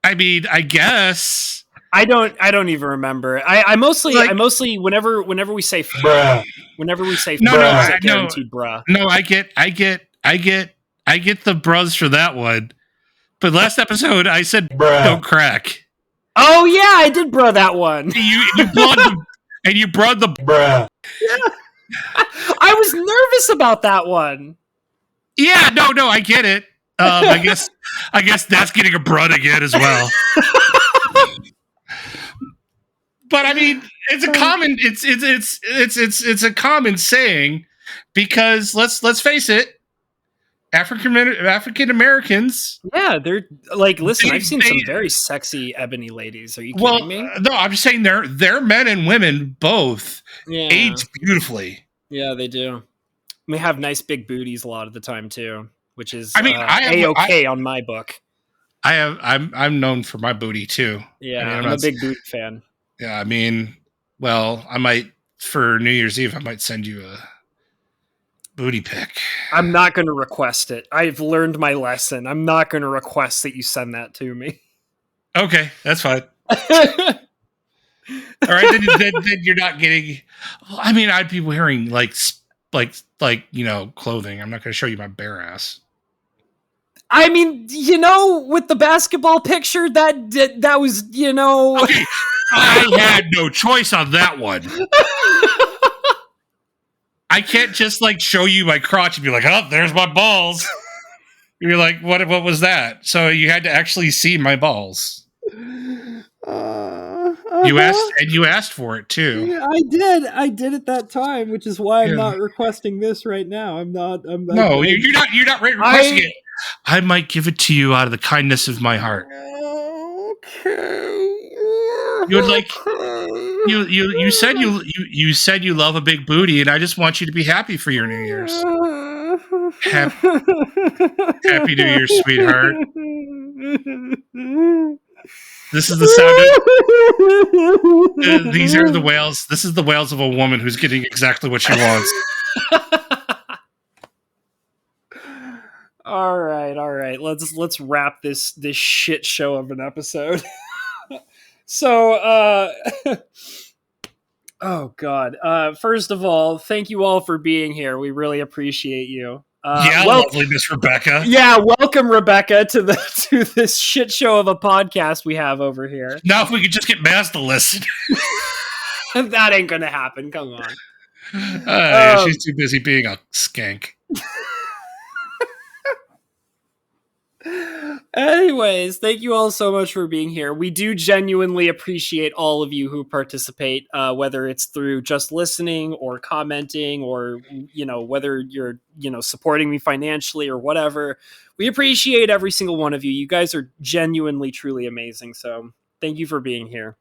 Speaker 2: I mean, I guess.
Speaker 1: I don't even remember. I mostly whenever we say
Speaker 2: bruh.
Speaker 1: Whenever we say
Speaker 2: bruh,
Speaker 1: guaranteed bruh.
Speaker 2: No, I get the bras for that one. But last episode I said bruh. Don't crack.
Speaker 1: Oh yeah, I did bruh that one.
Speaker 2: You brought the bruh.
Speaker 1: Yeah. I was nervous about that one.
Speaker 2: Yeah, no, I get it. I guess that's getting a bruh again as well. But I mean, it's a common saying, because let's face it, African Americans.
Speaker 1: Yeah, they're like, listen, I've seen some very sexy ebony ladies. Are you kidding me?
Speaker 2: No, I'm just saying they're men and women both age beautifully.
Speaker 1: Yeah, they do. They have nice big booties a lot of the time too, which is A-okay on my book.
Speaker 2: I'm known for my booty too.
Speaker 1: Yeah, I'm a big booty fan.
Speaker 2: Yeah, I mean, well, I might, for New Year's Eve, I might send you a booty pic.
Speaker 1: I'm not going to request it. I've learned my lesson. I'm not going to request that you send that to me.
Speaker 2: Okay, that's fine. All right, then you're not getting. I mean, I'd be wearing like clothing. I'm not going to show you my bare ass.
Speaker 1: I mean, with the basketball picture, that was,
Speaker 2: Okay. I had no choice on that one. I can't just show you my crotch and be like, oh, there's my balls. You're like, what was that? So you had to actually see my balls. You asked for it too.
Speaker 1: Yeah, I did at that time, which is why I'm not requesting this right now. You're not
Speaker 2: requesting it. I might give it to you out of the kindness of my heart.
Speaker 1: Okay.
Speaker 2: You're like you said you said you love a big booty, and I just want you to be happy for your New Year's. Happy New Year, sweetheart. This is the sound of these are the wails. This is the wails of a woman who's getting exactly what she wants.
Speaker 1: All right. Let's wrap this shit show of an episode. So, oh God. First of all, thank you all for being here. We really appreciate you.
Speaker 2: Lovely Miss Rebecca.
Speaker 1: Yeah, welcome Rebecca to this shit show of a podcast we have over here.
Speaker 2: Now, if we could just get Maz to listen,
Speaker 1: that ain't gonna happen. Come on.
Speaker 2: Yeah, she's too busy being a skank.
Speaker 1: Anyways, thank you all so much for being here. We do genuinely appreciate all of you who participate, whether it's through just listening or commenting or, whether you're, supporting me financially or whatever. We appreciate every single one of you. You guys are genuinely, truly amazing. So thank you for being here.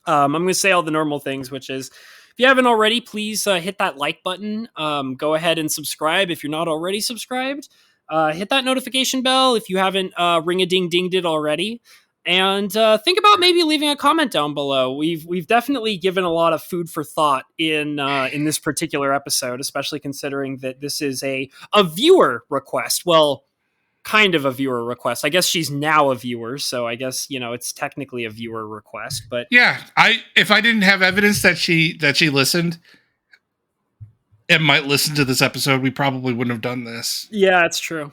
Speaker 1: I'm going to say all the normal things, which is, if you haven't already, please hit that like button. Go ahead and subscribe if you're not already subscribed. Hit that notification bell if you haven't ring-a-ding-dinged it already. And think about maybe leaving a comment down below. We've definitely given a lot of food for thought in this particular episode, especially considering that this is a viewer request. Well, kind of a viewer request. I guess she's now a viewer, so I guess, it's technically a viewer request. But
Speaker 2: yeah, if I didn't have evidence that she listened and might listen to this episode, we probably wouldn't have done this.
Speaker 1: Yeah, it's true.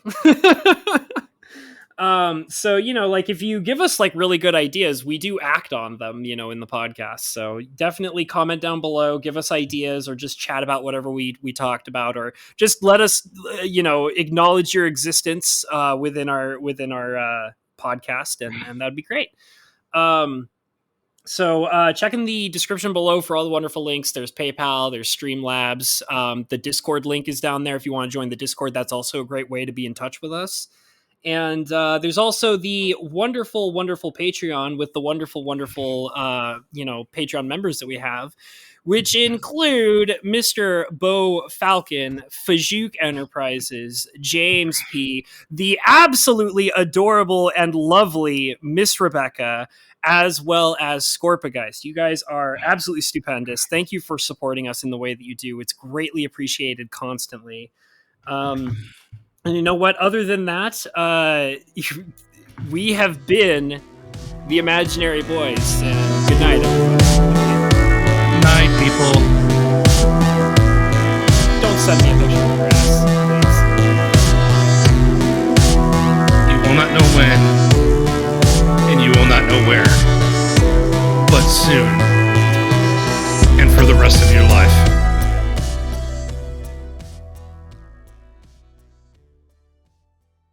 Speaker 1: So, if you give us really good ideas, we do act on them, in the podcast. So definitely comment down below, give us ideas, or just chat about whatever we talked about, or just let us, acknowledge your existence within our podcast, and that'd be great. So check in the description below for all the wonderful links. There's PayPal, there's Streamlabs. The Discord link is down there if you want to join the Discord. That's also a great way to be in touch with us. And there's also the wonderful, wonderful Patreon with the wonderful, wonderful, Patreon members that we have, which include Mr. Bo Falcon, Fajouk Enterprises, James P., the absolutely adorable and lovely Miss Rebecca, as well as Scorpageist. You guys are absolutely stupendous. Thank you for supporting us in the way that you do. It's greatly appreciated constantly. And you know what? Other than that, we have been the Imaginary Boys. And good night, everyone.
Speaker 2: Night, people.
Speaker 1: Don't send me a picture of your ass, please.
Speaker 2: You will not know when, and you will not know where, but soon.